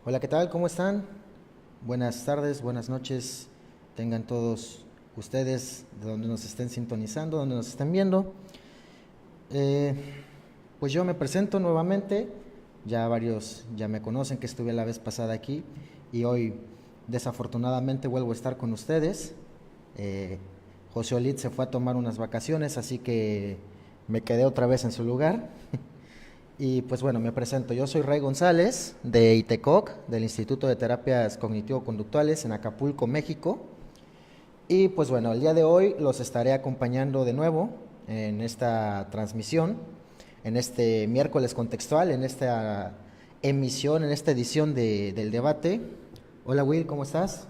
Hola, ¿qué tal? ¿Cómo están? Buenas tardes, buenas noches. Tengan todos ustedes de donde nos estén sintonizando, donde nos estén viendo. Eh, pues yo me presento nuevamente. Ya varios ya me conocen que estuve la vez pasada aquí y hoy desafortunadamente vuelvo a estar con ustedes. Eh, José Olid se fue a tomar unas vacaciones, así que me quedé otra vez en su lugar. Y pues bueno, me presento. Yo soy Ray González de ITECOC, del Instituto de Terapias Cognitivo-Conductuales en Acapulco, México. Y pues bueno, el día de hoy los estaré acompañando de nuevo en esta transmisión, en este miércoles contextual, en esta emisión, en esta edición del debate. Hola Will, ¿cómo estás?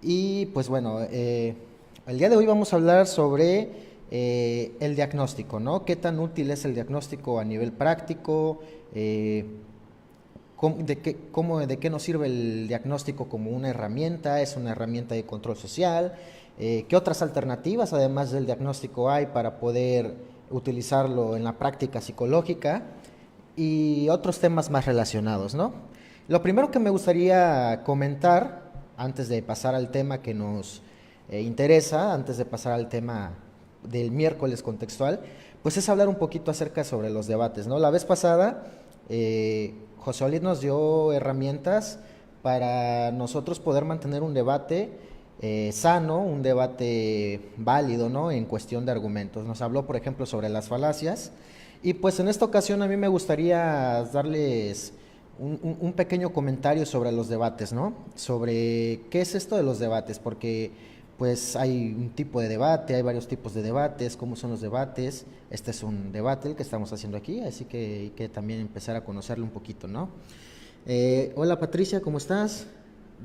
Y pues bueno, el día de hoy vamos a hablar sobre el diagnóstico, ¿no? ¿Qué tan útil es el diagnóstico a nivel práctico? De qué nos sirve el diagnóstico como una herramienta? ¿Es una herramienta de control social? ¿Qué otras alternativas además del diagnóstico hay para poder utilizarlo en la práctica psicológica? Y otros temas más relacionados, ¿no? Lo primero que me gustaría comentar, antes de pasar al tema que nos interesa, antes de pasar al tema del miércoles contextual, pues es hablar un poquito acerca sobre los debates, ¿no? La vez pasada, José Olid nos dio herramientas para nosotros poder mantener un debate sano, un debate válido, ¿no? En cuestión de argumentos. Nos habló, por ejemplo, sobre las falacias. Y pues en esta ocasión a mí me gustaría darles un pequeño comentario sobre los debates, ¿no? Sobre qué es esto de los debates, porque pues hay un tipo de debate, hay varios tipos de debates, cómo son los debates. Este es un debate el que estamos haciendo aquí, así que hay que también empezar a conocerlo un poquito, ¿no? Hola Patricia, ¿cómo estás?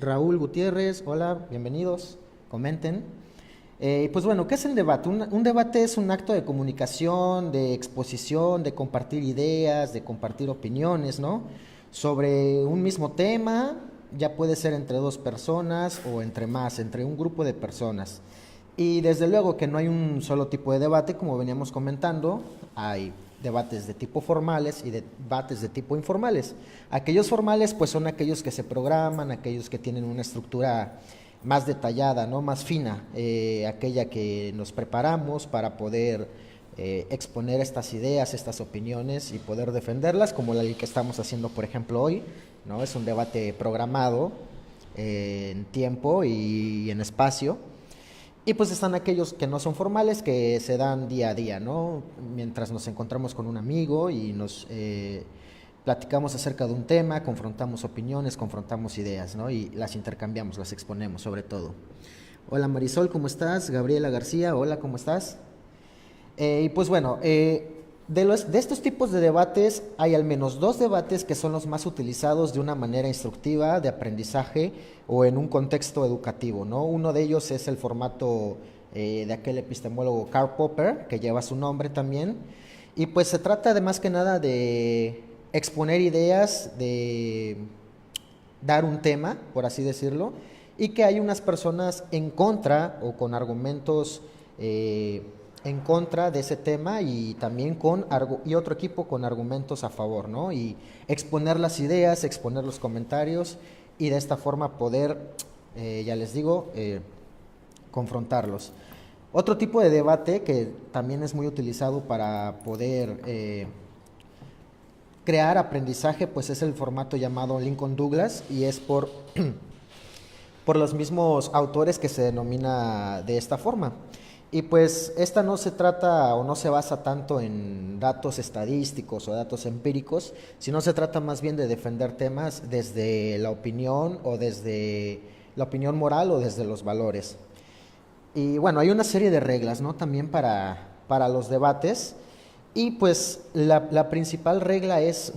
Raúl Gutiérrez, hola, bienvenidos, comenten. Pues bueno, ¿qué es el debate? Un debate es un acto de comunicación, de exposición, de compartir ideas, de compartir opiniones, ¿no? Sobre un mismo tema, ya puede ser entre dos personas o entre más, entre un grupo de personas. Y desde luego que no hay un solo tipo de debate, como veníamos comentando, hay debates de tipo formales y debates de tipo informales. Aquellos formales pues son aquellos que se programan, aquellos que tienen una estructura más detallada, ¿no? Más fina, aquella que nos preparamos para poder exponer estas ideas, estas opiniones y poder defenderlas, como el que estamos haciendo, por ejemplo, hoy, ¿no? Es un debate programado en tiempo y en espacio. Y pues están aquellos que no son formales, que se dan día a día, ¿no? Mientras nos encontramos con un amigo y nos platicamos acerca de un tema, confrontamos opiniones, confrontamos ideas, ¿no? Y las intercambiamos, las exponemos sobre todo. Hola Marisol, ¿cómo estás? Gabriela García, hola, ¿cómo estás? Y pues bueno, de estos tipos de debates hay al menos dos debates que son los más utilizados de una manera instructiva, de aprendizaje o en un contexto educativo, ¿no? Uno de ellos es el formato de aquel epistemólogo Karl Popper, que lleva su nombre también, y pues se trata de más que nada de exponer ideas, de dar un tema, por así decirlo, y que hay unas personas en contra o con argumentos en contra de ese tema y también y otro equipo con argumentos a favor, ¿no? Y exponer las ideas, exponer los comentarios y de esta forma poder, ya les digo, confrontarlos. Otro tipo de debate que también es muy utilizado para poder crear aprendizaje, pues es el formato llamado Lincoln Douglas y es por los mismos autores que se denomina de esta forma. Y pues esta no se trata o no se basa tanto en datos estadísticos o datos empíricos, sino se trata más bien de defender temas desde la opinión o desde la opinión moral o desde los valores. Y bueno, hay una serie de reglas, ¿no? También para los debates. Y pues la principal regla es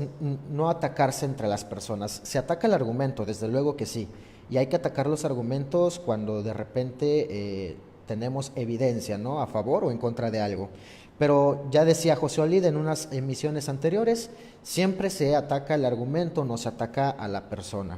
no atacarse entre las personas. Se ataca el argumento, desde luego que sí. Y hay que atacar los argumentos cuando de repente tenemos evidencia, ¿no? A favor o en contra de algo. Pero ya decía José Olid en unas emisiones anteriores, siempre se ataca el argumento, no se ataca a la persona.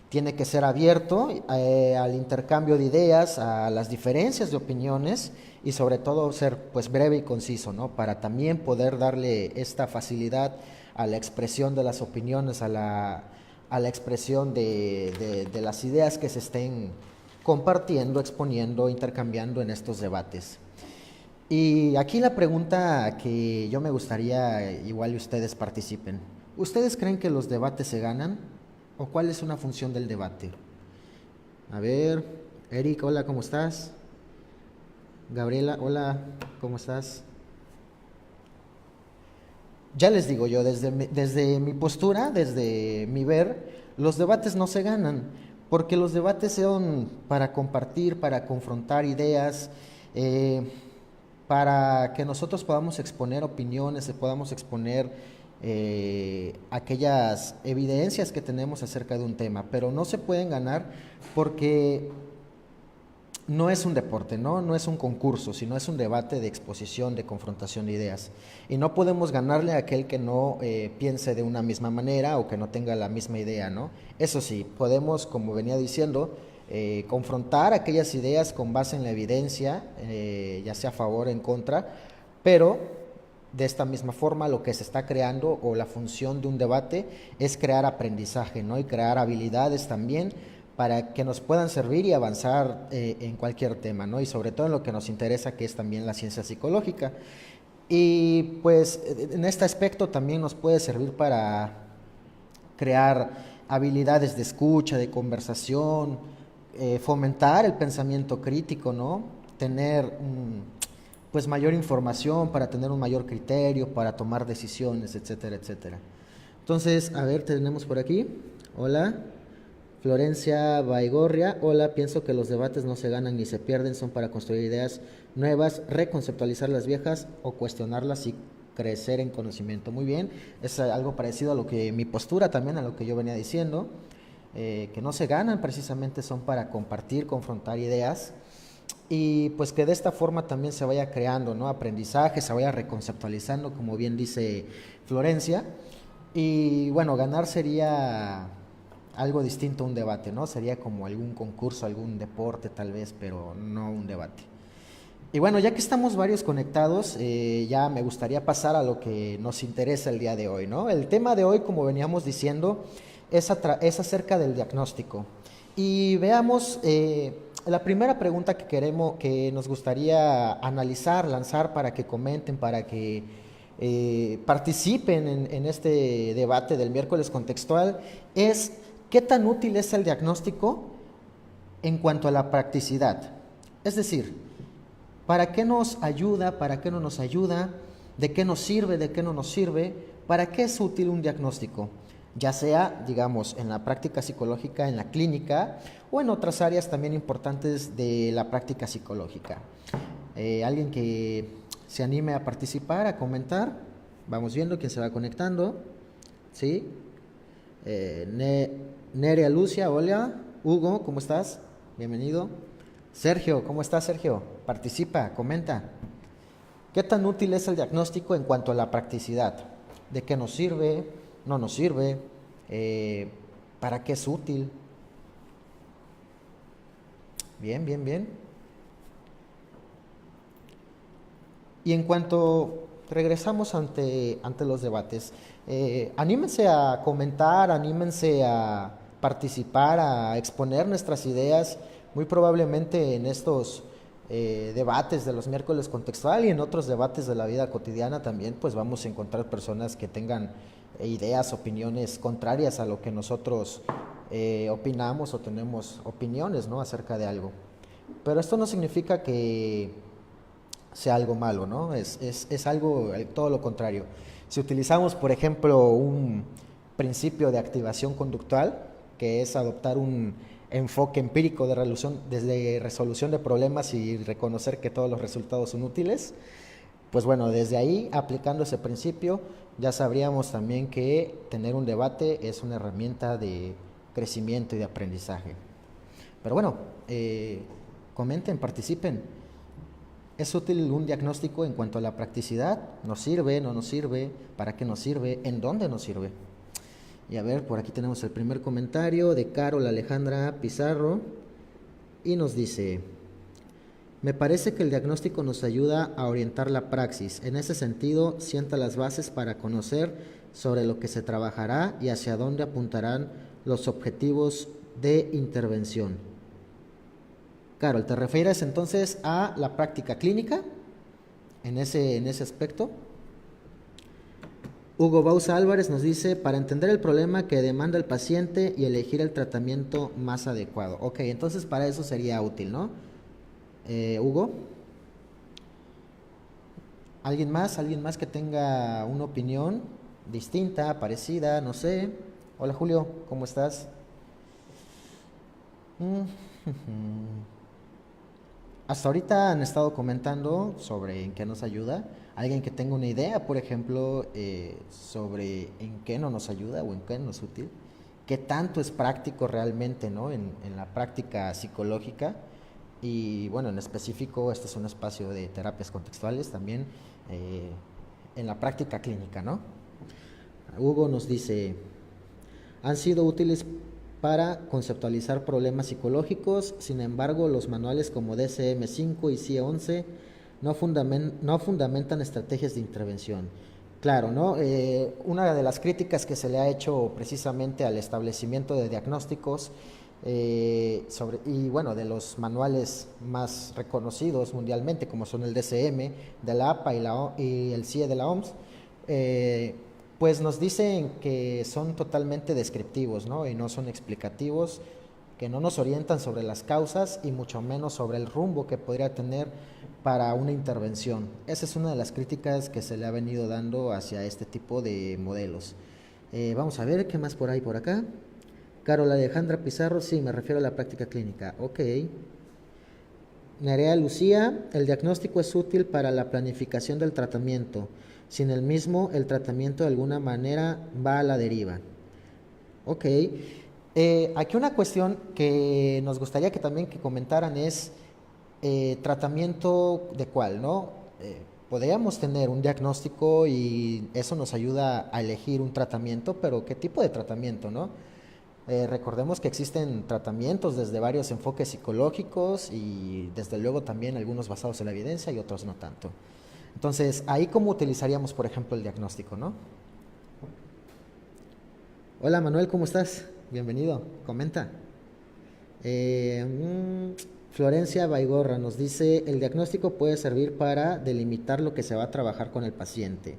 Tiene que ser abierto al intercambio de ideas, a las diferencias de opiniones y sobre todo ser pues breve y conciso, ¿no? Para también poder darle esta facilidad a la expresión de las opiniones, a a la expresión de las ideas que se estén compartiendo, exponiendo, intercambiando en estos debates. Y aquí la pregunta que yo me gustaría igual ustedes participen. ¿Ustedes creen que los debates se ganan? ¿O cuál es una función del debate? A ver, Eric, hola, ¿cómo estás? Gabriela, hola, ¿cómo estás? Ya les digo yo, desde mi postura, desde mi ver, los debates no se ganan, porque los debates son para compartir, para confrontar ideas, eh, para que nosotros podamos exponer opiniones, podamos exponer aquellas evidencias que tenemos acerca de un tema, pero no se pueden ganar porque no es un deporte, ¿no? No es un concurso, sino es un debate de exposición, de confrontación de ideas. Y no podemos ganarle a aquel que no piense de una misma manera o que no tenga la misma idea, ¿no? Eso sí, podemos, como venía diciendo, confrontar aquellas ideas con base en la evidencia, ya sea a favor o en contra, pero de esta misma forma lo que se está creando o la función de un debate es crear aprendizaje, ¿no? Y crear habilidades también para que nos puedan servir y avanzar en cualquier tema, ¿no? Y sobre todo en lo que nos interesa, que es también la ciencia psicológica. Y pues en este aspecto también nos puede servir para crear habilidades de escucha, de conversación, fomentar el pensamiento crítico, ¿no? Tener pues mayor información para tener un mayor criterio, para tomar decisiones, etcétera, etcétera. Entonces, a ver, tenemos por aquí. Hola. Florencia Baigorria, hola, pienso que los debates no se ganan ni se pierden, son para construir ideas nuevas, reconceptualizar las viejas o cuestionarlas y crecer en conocimiento. Muy bien, es algo parecido a lo que mi postura también, a lo que yo venía diciendo, que no se ganan, precisamente son para compartir, confrontar ideas y pues que de esta forma también se vaya creando, ¿no? Aprendizaje, se vaya reconceptualizando, como bien dice Florencia. Y bueno, ganar sería algo distinto a un debate, ¿no? Sería como algún concurso, algún deporte tal vez, pero no un debate. Y bueno, ya que estamos varios conectados, ya me gustaría pasar a lo que nos interesa el día de hoy, ¿no? El tema de hoy, como veníamos diciendo, es acerca del diagnóstico. Y veamos, la primera pregunta que nos gustaría analizar, lanzar para que comenten, para que participen en este debate del miércoles contextual, es ¿qué tan útil es el diagnóstico en cuanto a la practicidad? Es decir, ¿para qué nos ayuda? ¿Para qué no nos ayuda? ¿De qué nos sirve? ¿De qué no nos sirve? ¿Para qué es útil un diagnóstico? Ya sea, digamos, en la práctica psicológica, en la clínica o en otras áreas también importantes de la práctica psicológica. Alguien que se anime a participar, a comentar. Vamos viendo quién se va conectando. ¿Sí? Nerea Lucia, hola. Hugo, ¿cómo estás? Bienvenido. Sergio, ¿cómo estás, Sergio? Participa, comenta. ¿Qué tan útil es el diagnóstico en cuanto a la practicidad? ¿De qué nos sirve? ¿No nos sirve? ¿Para qué es útil? Bien, bien, bien. Y en cuanto regresamos ante los debates, anímense a comentar, anímense a participar, a exponer nuestras ideas. Muy probablemente en estos debates de los miércoles contextual y en otros debates de la vida cotidiana también, pues vamos a encontrar personas que tengan ideas, opiniones contrarias a lo que nosotros opinamos o tenemos opiniones, ¿no? Acerca de algo. Pero esto no significa que sea algo malo, ¿no? Es algo, todo lo contrario. Si utilizamos, por ejemplo, un principio de activación conductual, que es adoptar un enfoque empírico desde resolución de problemas y reconocer que todos los resultados son útiles, pues bueno, desde ahí, aplicando ese principio, ya sabríamos también que tener un debate es una herramienta de crecimiento y de aprendizaje. Pero bueno, comenten, participen. ¿Es útil un diagnóstico en cuanto a la practicidad? ¿Nos sirve? ¿No nos sirve? ¿Para qué nos sirve? ¿En dónde nos sirve? Y a ver, por aquí tenemos el primer comentario de Carol Alejandra Pizarro y nos dice: me parece que el diagnóstico nos ayuda a orientar la praxis. En ese sentido, sienta las bases para conocer sobre lo que se trabajará y hacia dónde apuntarán los objetivos de intervención. Carol, ¿te refieres entonces a la práctica clínica en ese aspecto? Hugo Bausa Álvarez nos dice, para entender el problema que demanda el paciente y elegir el tratamiento más adecuado. Ok, entonces para eso sería útil, ¿no? Hugo. ¿Alguien más? ¿Alguien más que tenga una opinión distinta, parecida? No sé. Hola Julio, ¿cómo estás? Hasta ahorita han estado comentando sobre en qué nos ayuda. Alguien que tenga una idea, por ejemplo, sobre en qué no nos ayuda o en qué no es útil. ¿Qué tanto es práctico realmente, ¿no? En la práctica psicológica? Y bueno, en específico, este es un espacio de terapias contextuales también eh, en la práctica clínica, ¿no? Hugo nos dice, han sido útiles para conceptualizar problemas psicológicos, sin embargo, los manuales como DSM-5 y CIE-11 no fundamentan estrategias de intervención. Claro, ¿no? Una de las críticas que se le ha hecho precisamente al establecimiento de diagnósticos y bueno, de los manuales más reconocidos mundialmente, como son el DSM, de la APA y el CIE de la OMS, pues nos dicen que son totalmente descriptivos, ¿no? Y no son explicativos, que no nos orientan sobre las causas y mucho menos sobre el rumbo que podría tener para una intervención. Esa es una de las críticas que se le ha venido dando hacia este tipo de modelos. Vamos a ver qué más por ahí por acá. Carol Alejandra Pizarro, sí, me refiero a la práctica clínica. Ok. Nerea Lucía, el diagnóstico es útil para la planificación del tratamiento. Sin el mismo, el tratamiento de alguna manera va a la deriva. Ok. Aquí una cuestión que nos gustaría que también que comentaran es tratamiento de cuál, ¿no? Podríamos tener un diagnóstico y eso nos ayuda a elegir un tratamiento, pero ¿qué tipo de tratamiento, no? Recordemos que existen tratamientos desde varios enfoques psicológicos y desde luego también algunos basados en la evidencia y otros no tanto. Entonces, ahí cómo utilizaríamos, por ejemplo, el diagnóstico, ¿no? Hola Manuel, ¿cómo estás? Bienvenido, comenta. Florencia Baigorra nos dice, el diagnóstico puede servir para delimitar lo que se va a trabajar con el paciente,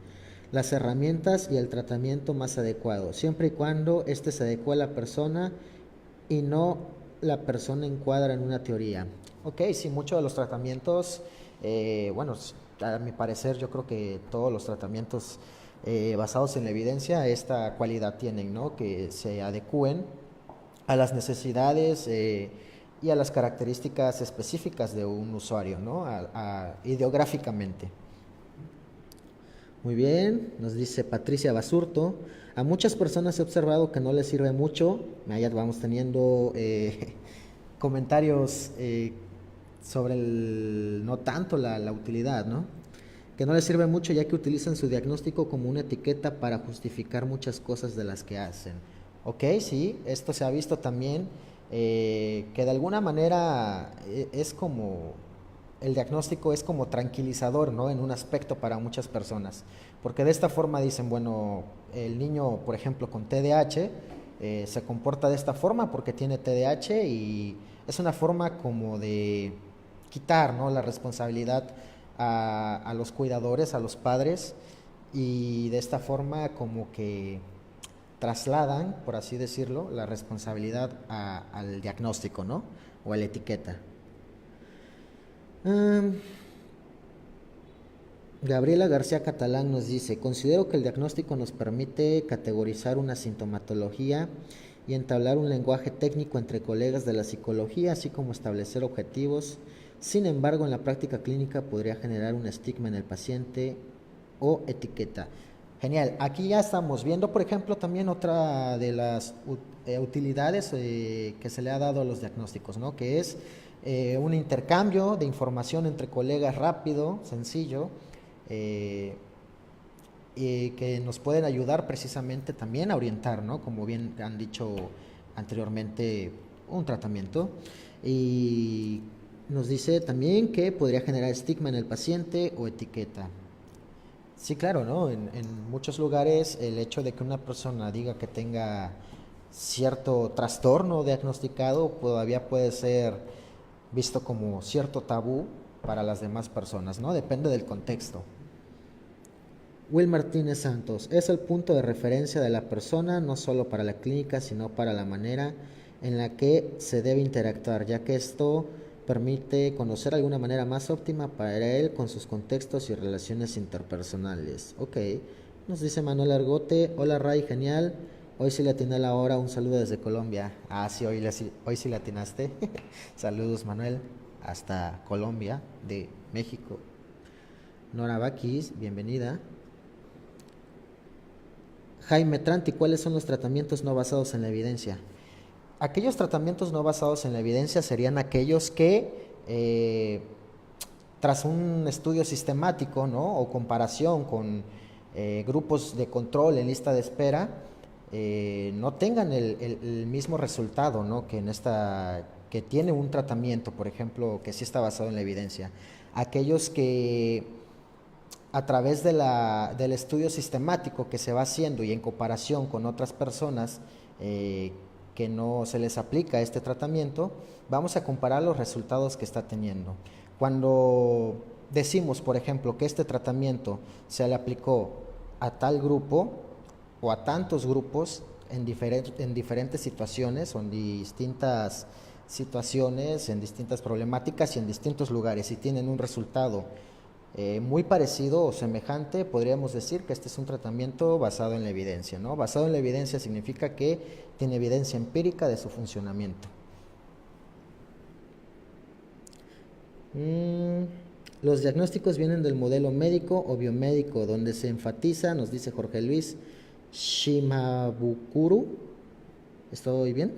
las herramientas y el tratamiento más adecuado, siempre y cuando éste se adecue a la persona y no la persona encuadra en una teoría. Ok, sí, muchos de los tratamientos, bueno, a mi parecer yo creo que todos los tratamientos basados en la evidencia esta cualidad tienen, ¿no? Que se adecúen a las necesidades y a las características específicas de un usuario, ¿no? Ideográficamente. Muy bien, nos dice Patricia Basurto. A muchas personas he observado que no les sirve mucho. Ya vamos teniendo comentarios sobre no tanto la utilidad, ¿no? Que no les sirve mucho ya que utilizan su diagnóstico como una etiqueta para justificar muchas cosas de las que hacen. Ok, sí, esto se ha visto también, que de alguna manera es como el diagnóstico es como tranquilizador, ¿no? En un aspecto para muchas personas, porque de esta forma dicen, bueno, el niño, por ejemplo, con TDAH se comporta de esta forma porque tiene TDAH y es una forma como de quitar, ¿no? La responsabilidad a los cuidadores, a los padres, y de esta forma como que trasladan, por así decirlo, la responsabilidad al diagnóstico, ¿no? O a la etiqueta. Gabriela García Catalán nos dice, considero que el diagnóstico nos permite categorizar una sintomatología y entablar un lenguaje técnico entre colegas de la psicología, así como establecer objetivos. Sin embargo, en la práctica clínica podría generar un estigma en el paciente o etiqueta. Genial, aquí ya estamos viendo, por ejemplo, también otra de las utilidades que se le ha dado a los diagnósticos, ¿no? Que es un intercambio de información entre colegas rápido, sencillo, y que nos pueden ayudar precisamente también a orientar, ¿no? Como bien han dicho anteriormente, un tratamiento. Y nos dice también que podría generar estigma en el paciente o etiqueta. Sí, claro, ¿no? En muchos lugares el hecho de que una persona diga que tenga cierto trastorno diagnosticado todavía puede ser visto como cierto tabú para las demás personas, ¿no? Depende del contexto. Will Martínez Santos, es el punto de referencia de la persona no solo para la clínica, sino para la manera en la que se debe interactuar, ya que esto permite conocer de alguna manera más óptima para él con sus contextos y relaciones interpersonales. Ok, nos dice Manuel Argote, hola Ray, genial, hoy sí le atiné la hora, un saludo desde Colombia. Ah, sí, hoy sí le atinaste. Saludos Manuel, hasta Colombia, de México. Nora Bakis, bienvenida. Jaime Tranti, ¿cuáles son los tratamientos no basados en la evidencia? Aquellos tratamientos no basados en la evidencia serían aquellos que, tras un estudio sistemático, ¿no? O comparación con grupos de control en lista de espera, no tengan el mismo resultado, ¿no? Que tiene un tratamiento, por ejemplo, que sí está basado en la evidencia. Aquellos que a través del estudio sistemático que se va haciendo y en comparación con otras personas que no se les aplica este tratamiento, vamos a comparar los resultados que está teniendo. Cuando decimos, por ejemplo, que este tratamiento se le aplicó a tal grupo o a tantos grupos en diferentes situaciones o en distintas situaciones, en distintas problemáticas y en distintos lugares y tienen un resultado muy parecido o semejante, podríamos decir que este es un tratamiento basado en la evidencia, ¿no? Basado en la evidencia significa que tiene evidencia empírica de su funcionamiento. Los diagnósticos vienen del modelo médico o biomédico, donde se enfatiza, nos dice Jorge Luis Shimabukuro, ¿estoy bien?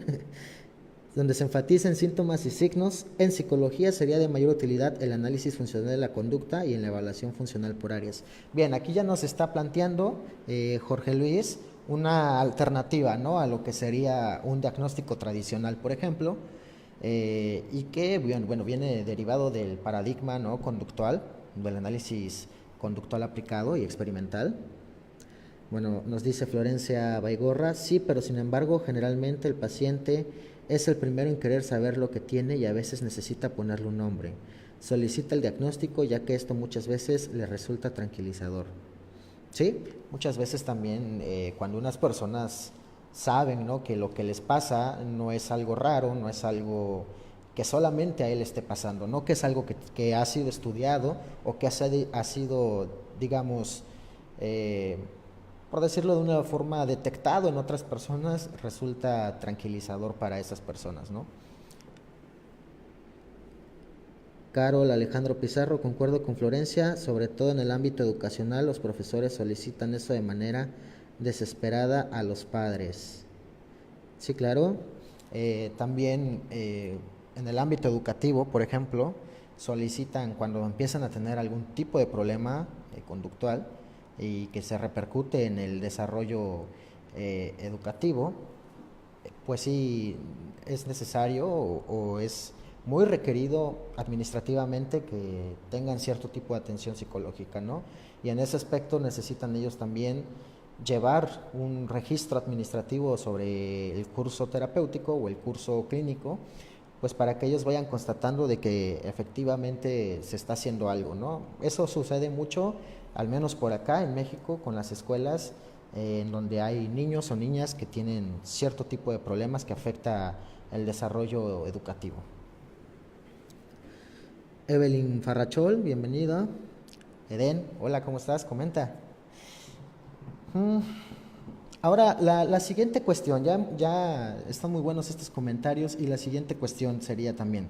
Donde se enfatiza en síntomas y signos. En psicología sería de mayor utilidad el análisis funcional de la conducta y en la evaluación funcional por áreas. Bien, aquí ya nos está planteando Jorge Luis una alternativa, ¿no? A lo que sería un diagnóstico tradicional, por ejemplo, y que bueno, viene derivado del paradigma, ¿no? Conductual, del análisis conductual aplicado y experimental. Bueno, nos dice Florencia Baigorra, sí, pero sin embargo, generalmente el paciente es el primero en querer saber lo que tiene y a veces necesita ponerle un nombre. Solicita el diagnóstico ya que esto muchas veces le resulta tranquilizador. Sí, muchas veces también cuando unas personas saben, ¿no? Que lo que les pasa no es algo raro, no es algo que solamente a él esté pasando, no que es algo que ha sido estudiado o que ha sido, digamos, por decirlo de una forma, detectado en otras personas, resulta tranquilizador para esas personas, ¿no? Carol Alejandro Pizarro, concuerdo con Florencia, sobre todo en el ámbito educacional, los profesores solicitan eso de manera desesperada a los padres. Sí, claro. También en el ámbito educativo, por ejemplo, solicitan cuando empiezan a tener algún tipo de problema conductual y que se repercute en el desarrollo educativo, pues sí es necesario o es muy requerido administrativamente que tengan cierto tipo de atención psicológica, ¿no? Y en ese aspecto necesitan ellos también llevar un registro administrativo sobre el curso terapéutico o el curso clínico, pues para que ellos vayan constatando de que efectivamente se está haciendo algo, ¿no? Eso sucede mucho, al menos por acá en México, con las escuelas en donde hay niños o niñas que tienen cierto tipo de problemas que afecta el desarrollo educativo. Evelyn Farrachol, bienvenida. Eden, hola, ¿cómo estás? Comenta. Ahora, la siguiente cuestión, ya están muy buenos estos comentarios y la siguiente cuestión sería también,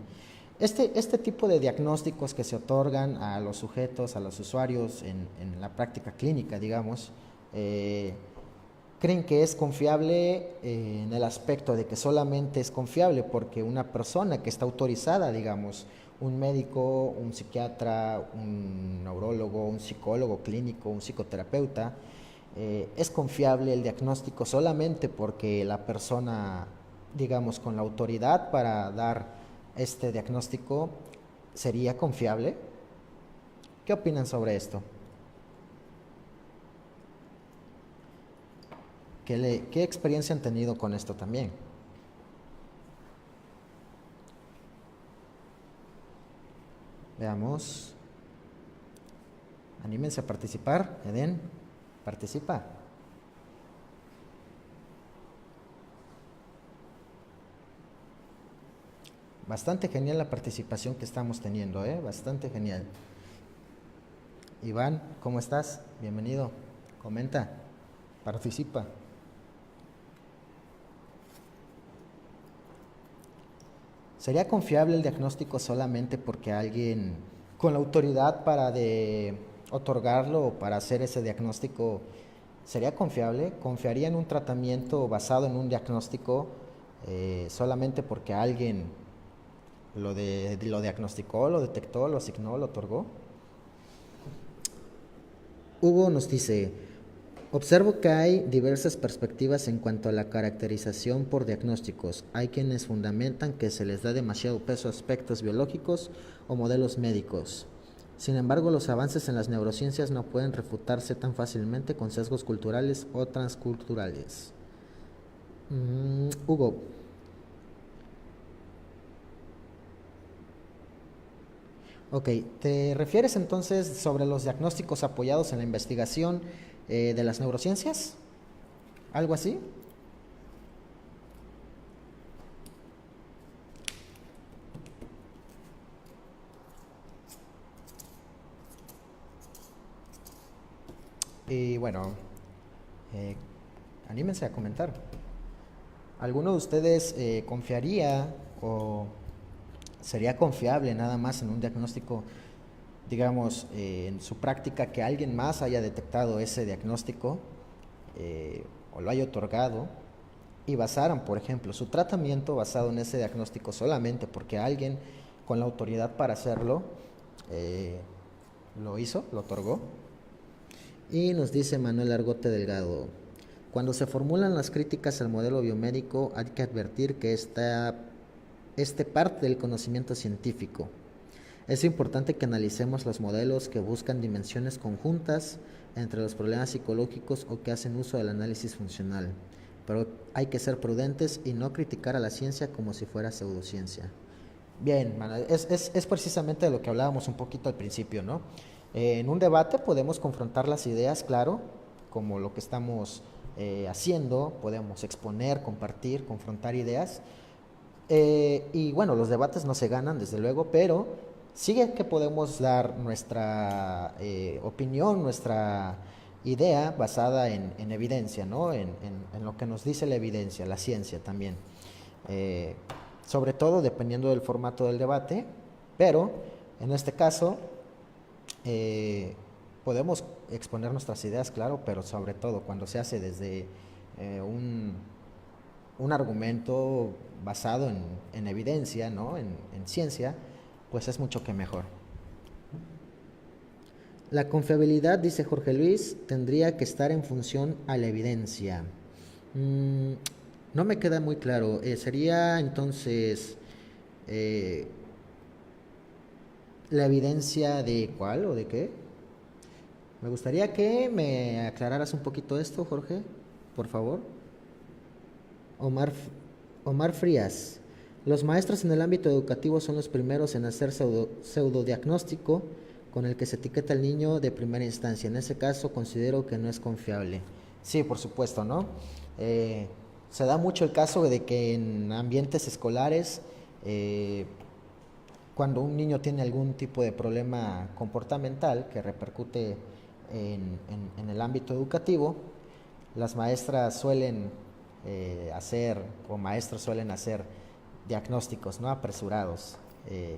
este tipo de diagnósticos que se otorgan a los sujetos, a los usuarios en la práctica clínica, digamos, ¿creen que es confiable en el aspecto de que solamente es confiable porque una persona que está autorizada, digamos, un médico, un psiquiatra, un neurólogo, un psicólogo clínico, un psicoterapeuta, es confiable el diagnóstico solamente porque la persona, digamos, con la autoridad para dar este diagnóstico sería confiable? ¿Qué opinan sobre esto? ¿Qué experiencia han tenido con esto también? Veamos. Anímense a participar. Eden, participa. Bastante genial la participación que estamos teniendo, bastante genial. Iván, ¿cómo estás? Bienvenido. Comenta, participa. ¿Sería confiable el diagnóstico solamente porque alguien con la autoridad para otorgarlo o para hacer ese diagnóstico sería confiable? ¿Confiaría en un tratamiento basado en un diagnóstico solamente porque alguien lo diagnosticó, lo detectó, lo asignó, lo otorgó? Hugo nos dice: observo que hay diversas perspectivas en cuanto a la caracterización por diagnósticos. Hay quienes fundamentan que se les da demasiado peso a aspectos biológicos o modelos médicos. Sin embargo, los avances en las neurociencias no pueden refutarse tan fácilmente con sesgos culturales o transculturales. Hugo. Ok, ¿te refieres entonces sobre los diagnósticos apoyados en la investigación de las neurociencias? ¿Algo así? Y bueno, anímense a comentar. ¿Alguno de ustedes confiaría o sería confiable nada más en un diagnóstico, digamos, en su práctica, que alguien más haya detectado ese diagnóstico o lo haya otorgado y basaran, por ejemplo, su tratamiento basado en ese diagnóstico solamente porque alguien con la autoridad para hacerlo lo hizo, lo otorgó? Y nos dice Manuel Argote Delgado: cuando se formulan las críticas al modelo biomédico hay que advertir que este parte del conocimiento científico. Es importante que analicemos los modelos que buscan dimensiones conjuntas entre los problemas psicológicos o que hacen uso del análisis funcional, pero hay que ser prudentes y no criticar a la ciencia como si fuera pseudociencia. Bien, Manuel, es precisamente de lo que hablábamos un poquito al principio, ¿no? En un debate podemos confrontar las ideas, claro, como lo que estamos haciendo, podemos exponer, compartir, confrontar ideas. Y bueno, los debates no se ganan, desde luego, pero sí que podemos dar nuestra opinión, nuestra idea basada en evidencia, ¿no? En lo que nos dice la evidencia, la ciencia también. Sobre todo dependiendo del formato del debate, pero en este caso podemos exponer nuestras ideas, claro, pero sobre todo cuando se hace desde un argumento basado en evidencia, ¿no? en ciencia, pues es mucho que mejor. La confiabilidad, dice Jorge Luis, tendría que estar en función a la evidencia. No me queda muy claro. ¿Sería entonces la evidencia de cuál o de qué? Me gustaría que me aclararas un poquito esto, Jorge, por favor. Omar Frías: los maestros en el ámbito educativo son los primeros en hacer pseudodiagnóstico con el que se etiqueta al niño de primera instancia. En ese caso considero que no es confiable. Sí, por supuesto, ¿no? Se da mucho el caso de que en ambientes escolares, cuando un niño tiene algún tipo de problema comportamental que repercute en el ámbito educativo, las maestras suelen hacer, o maestros suelen hacer diagnósticos, ¿no? Apresurados,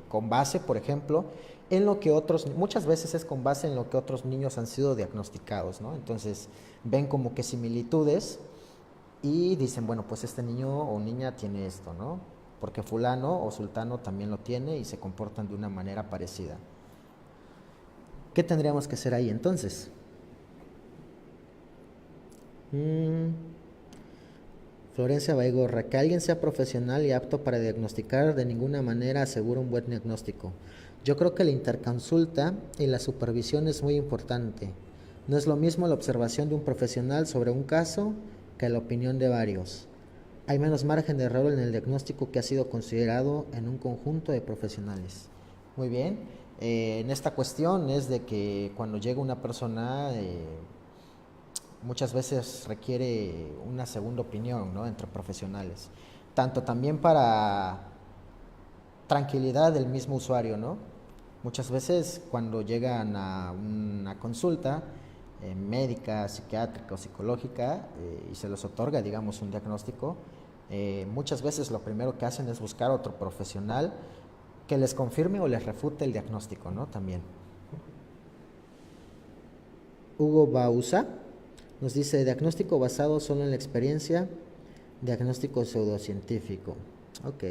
con base, por ejemplo, en lo que muchas veces es con base en lo que otros niños han sido diagnosticados, ¿no? Entonces ven como que similitudes y dicen, bueno, pues este niño o niña tiene esto, ¿no? Porque fulano o sultano también lo tiene y se comportan de una manera parecida. ¿Qué tendríamos que hacer ahí entonces? Florencia Baigorra: que alguien sea profesional y apto para diagnosticar de ninguna manera asegura un buen diagnóstico. Yo creo que la interconsulta y la supervisión es muy importante. No es lo mismo la observación de un profesional sobre un caso que la opinión de varios. Hay menos margen de error en el diagnóstico que ha sido considerado en un conjunto de profesionales. Muy bien, en esta cuestión es de que cuando llega una persona, muchas veces requiere una segunda opinión, ¿no?, entre profesionales, tanto también para tranquilidad del mismo usuario, ¿no? Muchas veces cuando llegan a una consulta médica, psiquiátrica o psicológica y se les otorga, digamos, un diagnóstico, muchas veces lo primero que hacen es buscar otro profesional que les confirme o les refute el diagnóstico, ¿no? También. Hugo Bausa nos dice: diagnóstico basado solo en la experiencia, diagnóstico pseudocientífico. Ok.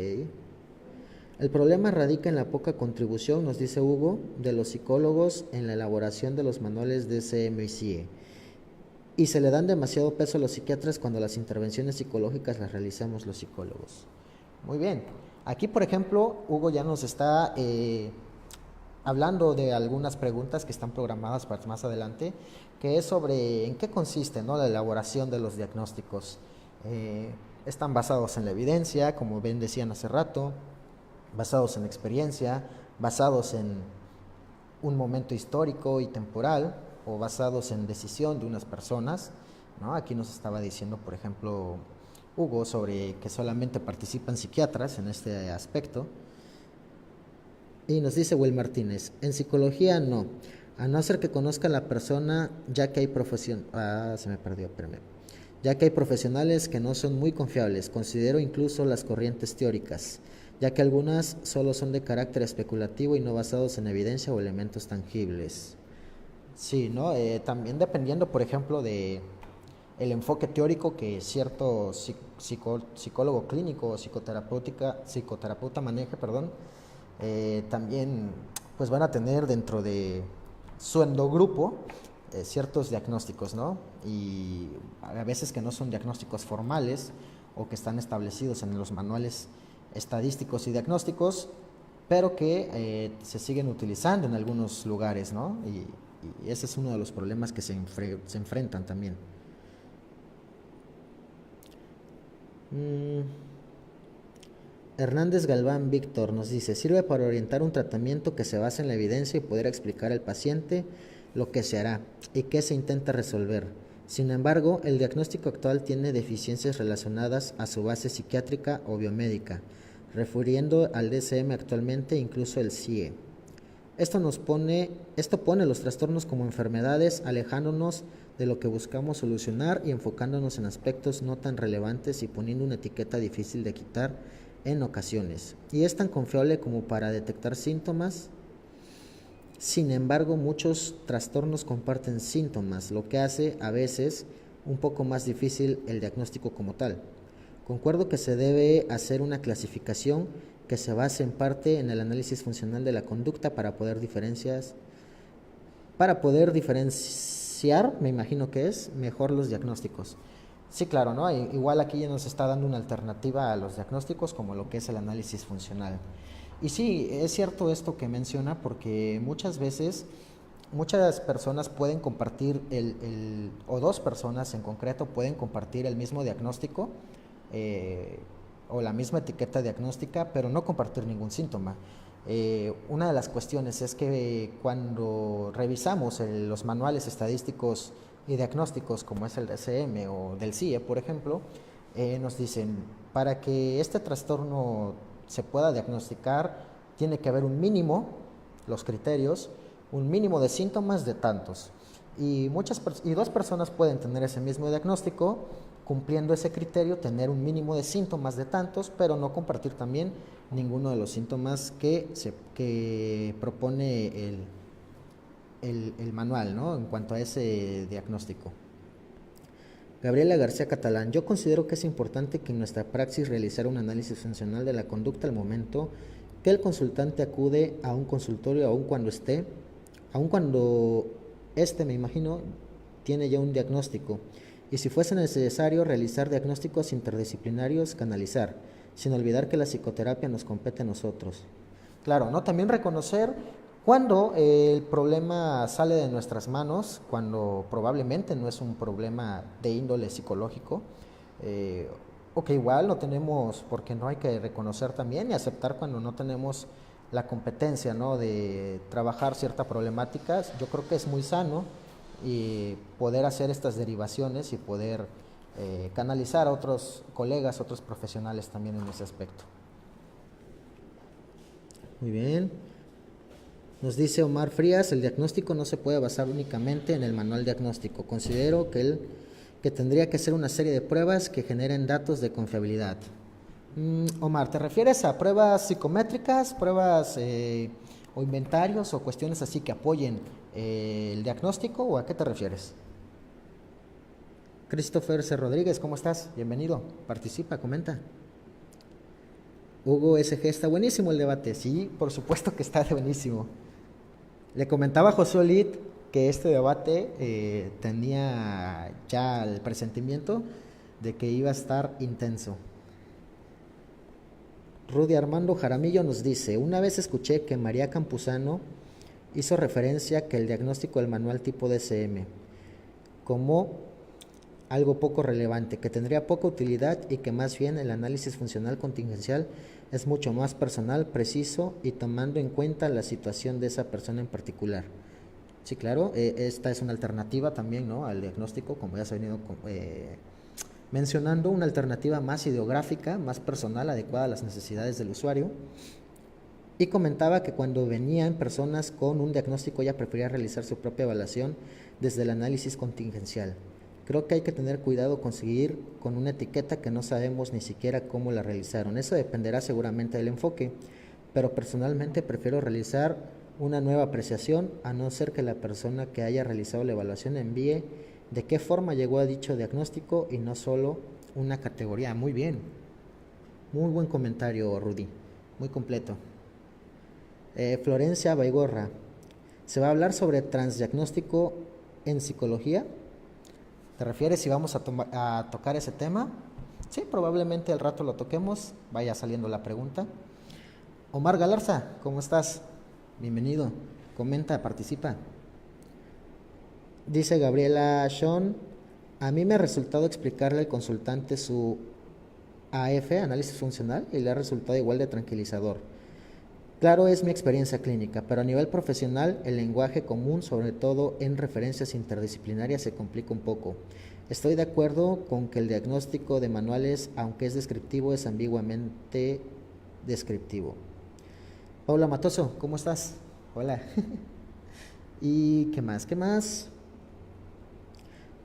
El problema radica en la poca contribución, nos dice Hugo, de los psicólogos en la elaboración de los manuales DSM y CIE. Y se le dan demasiado peso a los psiquiatras cuando las intervenciones psicológicas las realizamos los psicólogos. Muy bien. Aquí, por ejemplo, Hugo ya nos está hablando de algunas preguntas que están programadas para más adelante, que es sobre en qué consiste, ¿no?, la elaboración de los diagnósticos. Están basados en la evidencia, como bien decían hace rato, basados en experiencia, basados en un momento histórico y temporal, o basados en decisión de unas personas, ¿no? Aquí nos estaba diciendo, por ejemplo, Hugo, sobre que solamente participan psiquiatras en este aspecto. Y nos dice Will Martínez: en psicología no, a no ser que conozca a la persona, ya que hay ya que hay profesionales que no son muy confiables. Considero incluso las corrientes teóricas, ya que algunas solo son de carácter especulativo y no basados en evidencia o elementos tangibles. Sí, ¿no? También dependiendo, por ejemplo, de el enfoque teórico que cierto psicólogo clínico o psicoterapeuta maneje, también pues van a tener dentro de su endogrupo ciertos diagnósticos, ¿no? Y a veces que no son diagnósticos formales o que están establecidos en los manuales estadísticos y diagnósticos, pero que se siguen utilizando en algunos lugares, ¿no? Y ese es uno de los problemas que se enfrentan también. Hernández Galván Víctor nos dice: sirve para orientar un tratamiento que se basa en la evidencia y poder explicar al paciente lo que se hará y qué se intenta resolver. Sin embargo, el diagnóstico actual tiene deficiencias relacionadas a su base psiquiátrica o biomédica, refiriendo al DSM actualmente, incluso el CIE. Esto pone los trastornos como enfermedades, alejándonos de lo que buscamos solucionar y enfocándonos en aspectos no tan relevantes y poniendo una etiqueta difícil de quitar en ocasiones. Y es tan confiable como para detectar síntomas. Sin embargo, muchos trastornos comparten síntomas, lo que hace a veces un poco más difícil el diagnóstico como tal. Concuerdo que se debe hacer una clasificación que se base en parte en el análisis funcional de la conducta para poder diferenciar, me imagino que es, mejor los diagnósticos. Sí, claro, ¿no? Igual aquí ya nos está dando una alternativa a los diagnósticos como lo que es el análisis funcional. Y sí, es cierto esto que menciona, porque muchas veces muchas personas pueden compartir o dos personas en concreto pueden compartir el mismo diagnóstico o la misma etiqueta diagnóstica, pero no compartir ningún síntoma. Una de las cuestiones es que cuando revisamos los manuales estadísticos y diagnósticos, como es el DSM o del CIE, por ejemplo, nos dicen: para que este trastorno se pueda diagnosticar, tiene que haber un mínimo, los criterios, un mínimo de síntomas de tantos. Y dos personas pueden tener ese mismo diagnóstico, cumpliendo ese criterio, tener un mínimo de síntomas de tantos, pero no compartir también ninguno de los síntomas que propone el manual, ¿no?, en cuanto a ese diagnóstico. Gabriela García Catalán: yo considero que es importante que en nuestra praxis realizar un análisis funcional de la conducta al momento que el consultante acude a un consultorio, aun cuando me imagino, tiene ya un diagnóstico, y si fuese necesario realizar diagnósticos interdisciplinarios, canalizar, sin olvidar que la psicoterapia nos compete a nosotros. Claro, ¿no? También reconocer Cuando el problema sale de nuestras manos, cuando probablemente no es un problema de índole psicológico, eh, o que igual no tenemos, porque no hay que reconocer también y aceptar cuando no tenemos la competencia, ¿no?, de trabajar ciertas problemáticas. Yo creo que es muy sano y poder hacer estas derivaciones y poder canalizar a otros colegas, otros profesionales también en ese aspecto. Muy bien. Nos dice Omar Frías, el diagnóstico no se puede basar únicamente en el manual diagnóstico. Considero que tendría que ser una serie de pruebas que generen datos de confiabilidad. Omar, ¿te refieres a pruebas psicométricas, pruebas o inventarios o cuestiones así que apoyen el diagnóstico, o a qué te refieres? Christopher C. Rodríguez, ¿cómo estás? Bienvenido, participa, comenta. Hugo SG, está buenísimo el debate. Sí, por supuesto que está buenísimo. Le comentaba a Josué Lid que este debate tenía ya el presentimiento de que iba a estar intenso. Rudy Armando Jaramillo nos dice, una vez escuché que María Campuzano hizo referencia que el diagnóstico del manual tipo DSM como algo poco relevante, que tendría poca utilidad y que más bien el análisis funcional contingencial es mucho más personal, preciso y tomando en cuenta la situación de esa persona en particular. Sí, claro, esta es una alternativa también, ¿no?, al diagnóstico, como ya se ha venido mencionando, una alternativa más ideográfica, más personal, adecuada a las necesidades del usuario. Y comentaba que cuando venían personas con un diagnóstico ella prefería realizar su propia evaluación desde el análisis contingencial. Creo que hay que tener cuidado con seguir con una etiqueta que no sabemos ni siquiera cómo la realizaron. Eso dependerá seguramente del enfoque, pero personalmente prefiero realizar una nueva apreciación, a no ser que la persona que haya realizado la evaluación envíe de qué forma llegó a dicho diagnóstico y no solo una categoría. Muy bien, muy buen comentario, Rudy, muy completo. Florencia Baigorra, ¿se va a hablar sobre transdiagnóstico en psicología? ¿Te refieres si vamos a tocar ese tema? Sí, probablemente al rato lo toquemos, vaya saliendo la pregunta. Omar Galarza, ¿cómo estás? Bienvenido, comenta, participa. Dice Gabriela Sean, a mí me ha resultado explicarle al consultante su AF, análisis funcional, y le ha resultado igual de tranquilizador. Claro, es mi experiencia clínica, pero a nivel profesional el lenguaje común, sobre todo en referencias interdisciplinarias, se complica un poco. Estoy de acuerdo con que el diagnóstico de manuales, aunque es descriptivo, es ambiguamente descriptivo. Paula Matoso, ¿cómo estás? Hola. ¿Y qué más? ¿Qué más?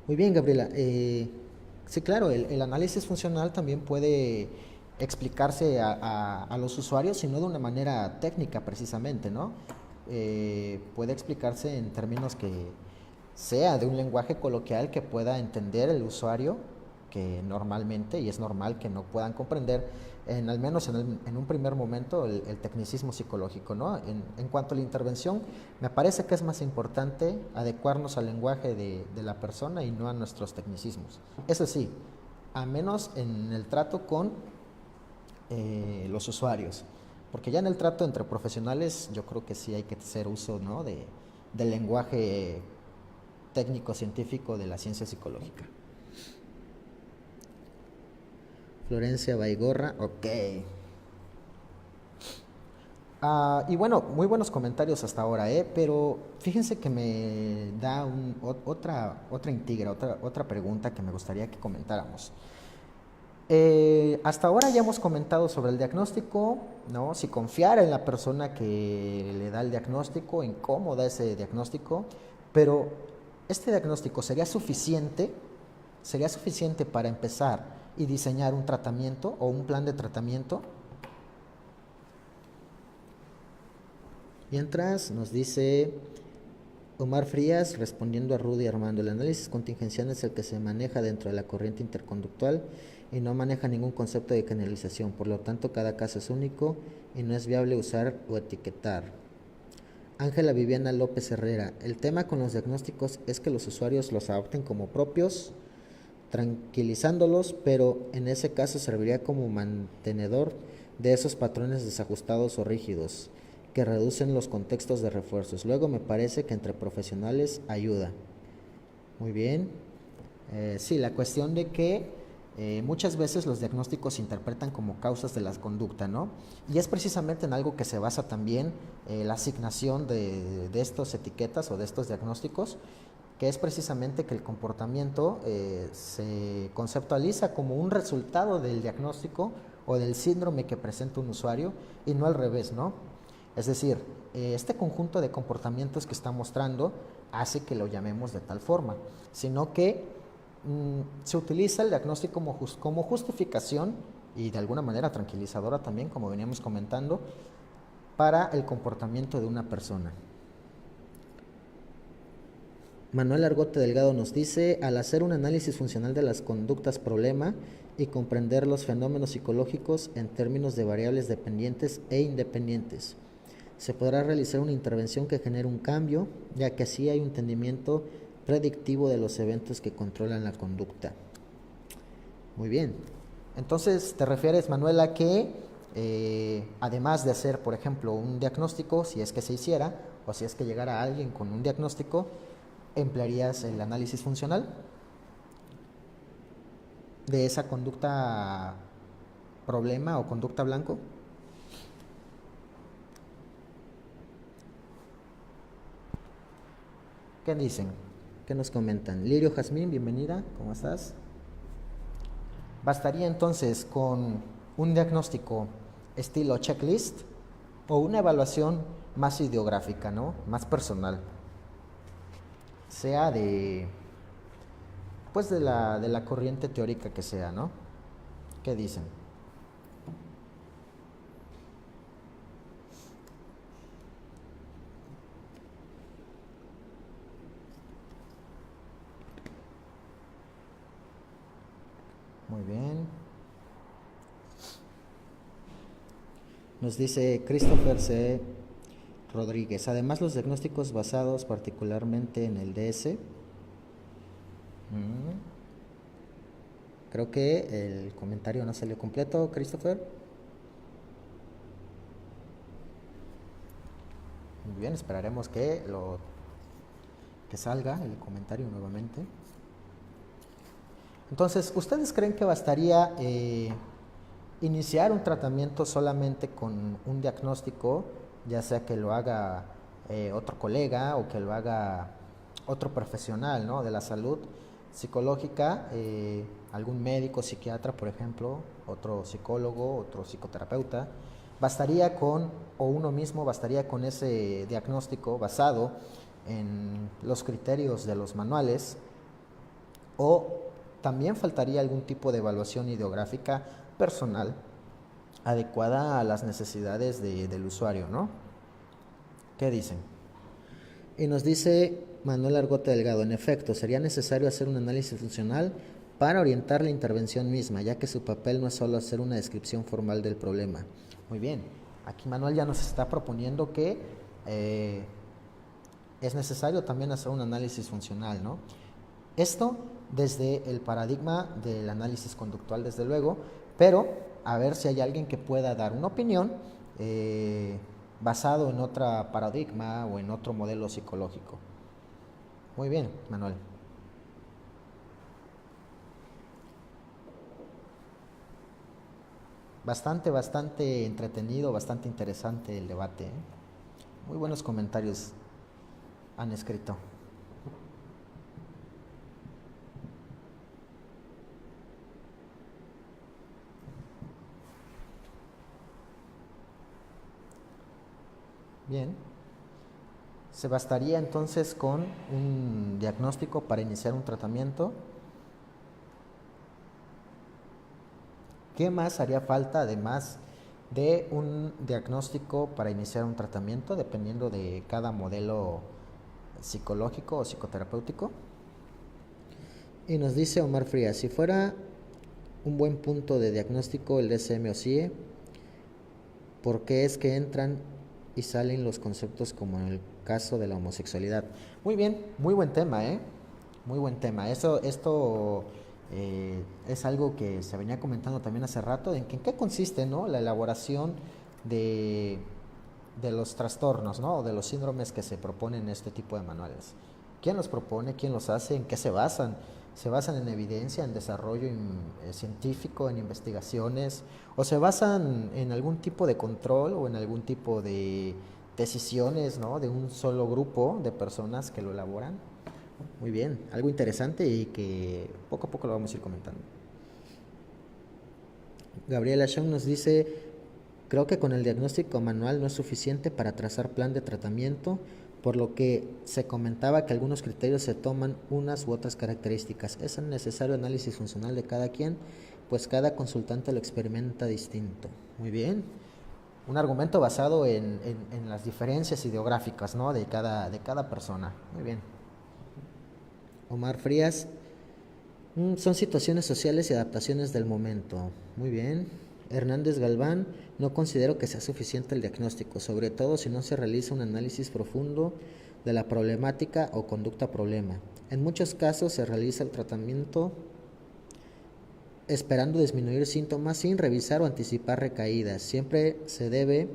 Muy bien, Gabriela. Sí, claro, el análisis funcional también puede explicarse a los usuarios, y no de una manera técnica precisamente, ¿no? Puede explicarse en términos que sea de un lenguaje coloquial que pueda entender el usuario, que normalmente, y es normal que no puedan comprender, al menos en un primer momento, el tecnicismo psicológico, ¿no? En cuanto a la intervención, me parece que es más importante adecuarnos al lenguaje de la persona y no a nuestros tecnicismos. Eso sí, a menos en el trato con los usuarios, porque ya en el trato entre profesionales yo creo que sí hay que hacer uso, ¿no?, del lenguaje técnico-científico de la ciencia psicológica. Florencia Baigorra, ok. Y bueno, muy buenos comentarios hasta ahora, pero fíjense que me da otra pregunta que me gustaría que comentáramos. Hasta ahora ya hemos comentado sobre el diagnóstico, ¿no? Si confiar en la persona que le da el diagnóstico, en cómo da ese diagnóstico, pero ¿este diagnóstico sería suficiente? ¿Sería suficiente para empezar y diseñar un tratamiento o un plan de tratamiento? Mientras nos dice Omar Frías, respondiendo a Rudy Armando, el análisis contingencial es el que se maneja dentro de la corriente interconductual y no maneja ningún concepto de canalización, por lo tanto cada caso es único y no es viable usar o etiquetar. Ángela Viviana López Herrera, el tema con los diagnósticos es que los usuarios los adopten como propios, tranquilizándolos, pero en ese caso serviría como mantenedor de esos patrones desajustados o rígidos, que reducen los contextos de refuerzos. Luego me parece que entre profesionales ayuda. Muy bien. Sí, la cuestión de que muchas veces los diagnósticos se interpretan como causas de la conducta, ¿no? Y es precisamente en algo que se basa también la asignación de estas etiquetas o de estos diagnósticos, que es precisamente que el comportamiento se conceptualiza como un resultado del diagnóstico o del síndrome que presenta un usuario y no al revés, ¿no? Es decir, este conjunto de comportamientos que está mostrando hace que lo llamemos de tal forma, sino que se utiliza el diagnóstico como justificación y de alguna manera tranquilizadora también, como veníamos comentando, para el comportamiento de una persona. Manuel Argote Delgado nos dice, al hacer un análisis funcional de las conductas problema y comprender los fenómenos psicológicos en términos de variables dependientes e independientes, se podrá realizar una intervención que genere un cambio, ya que así hay un entendimiento predictivo de los eventos que controlan la conducta. Muy bien. Entonces, ¿te refieres, Manuel, a que además de hacer, por ejemplo, un diagnóstico, si es que se hiciera, o si es que llegara alguien con un diagnóstico, emplearías el análisis funcional de esa conducta problema o conducta blanco? ¿Qué dicen? ¿Qué nos comentan? Lirio Jazmín, bienvenida, ¿cómo estás? ¿Bastaría entonces con un diagnóstico estilo checklist o una evaluación más ideográfica, ¿no? Más personal? Sea de, pues de la corriente teórica que sea, ¿no? ¿Qué dicen? Muy bien. Nos dice Christopher C. Rodríguez. Además, los diagnósticos basados particularmente en el DS. Creo que el comentario no salió completo, Christopher. Muy bien, esperaremos que salga el comentario nuevamente. Entonces, ¿ustedes creen que bastaría iniciar un tratamiento solamente con un diagnóstico, ya sea que lo haga otro colega o que lo haga otro profesional, ¿no?, de la salud psicológica, algún médico, psiquiatra, por ejemplo, otro psicólogo, otro psicoterapeuta? ¿Bastaría con, o uno mismo bastaría con ese diagnóstico basado en los criterios de los manuales, o también faltaría algún tipo de evaluación ideográfica personal adecuada a las necesidades del usuario, ¿no? ¿Qué dicen? Y nos dice Manuel Argote Delgado, en efecto, sería necesario hacer un análisis funcional para orientar la intervención misma, ya que su papel no es solo hacer una descripción formal del problema. Muy bien, aquí Manuel ya nos está proponiendo que es necesario también hacer un análisis funcional, ¿no? Esto desde el paradigma del análisis conductual, desde luego, pero a ver si hay alguien que pueda dar una opinión basado en otro paradigma o en otro modelo psicológico. Muy bien, Manuel. Bastante entretenido, bastante interesante el debate, ¿eh? Muy buenos comentarios han escrito. Bien. ¿Se bastaría entonces con un diagnóstico para iniciar un tratamiento? ¿Qué más haría falta además de un diagnóstico para iniciar un tratamiento, dependiendo de cada modelo psicológico o psicoterapéutico? Y nos dice Omar Frías, si fuera un buen punto de diagnóstico el DSM o CIE, ¿por qué es que entran y salen los conceptos como en el caso de la homosexualidad? Muy bien, muy buen tema, ¿eh? Muy buen tema. Esto es algo que se venía comentando también hace rato, en qué consiste, ¿no?, la elaboración de de los trastornos, ¿no? O de los síndromes que se proponen en este tipo de manuales. ¿Quién los propone? ¿Quién los hace? ¿En qué se basan? ¿Se basan en evidencia, en desarrollo científico, en investigaciones? ¿O se basan en algún tipo de control o en algún tipo de decisiones, ¿no? De un solo grupo de personas que lo elaboran? Muy bien, algo interesante y que poco a poco lo vamos a ir comentando. Gabriela Shaw nos dice: creo que con el diagnóstico manual no es suficiente para trazar plan de tratamiento, por lo que se comentaba que algunos criterios se toman unas u otras características. Es necesario análisis funcional de cada quien, pues cada consultante lo experimenta distinto. Muy bien. Un argumento basado en las diferencias ideográficas, ¿no? de cada persona. Muy bien. Omar Frías: son situaciones sociales y adaptaciones del momento. Muy bien. Hernández Galván: no considero que sea suficiente el diagnóstico, sobre todo si no se realiza un análisis profundo de la problemática o conducta problema. En muchos casos se realiza el tratamiento esperando disminuir síntomas sin revisar o anticipar recaídas. Siempre se debe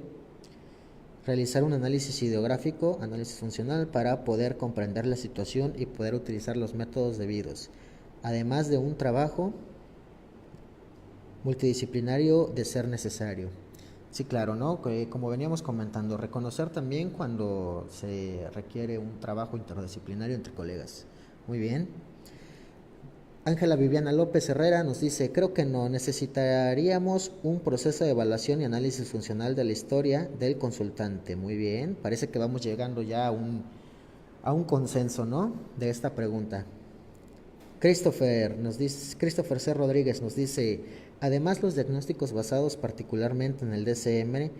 realizar un análisis ideográfico, análisis funcional, para poder comprender la situación y poder utilizar los métodos debidos, además de un trabajo multidisciplinario de ser necesario. Sí, claro, ¿no? Como veníamos comentando, reconocer también cuando se requiere un trabajo interdisciplinario entre colegas. Muy bien. Ángela Viviana López Herrera nos dice: creo que no, necesitaríamos un proceso de evaluación y análisis funcional de la historia del consultante. Muy bien, parece que vamos llegando ya a un consenso, ¿no? De esta pregunta. Christopher C. Rodríguez nos dice: además, los diagnósticos basados particularmente en el DSM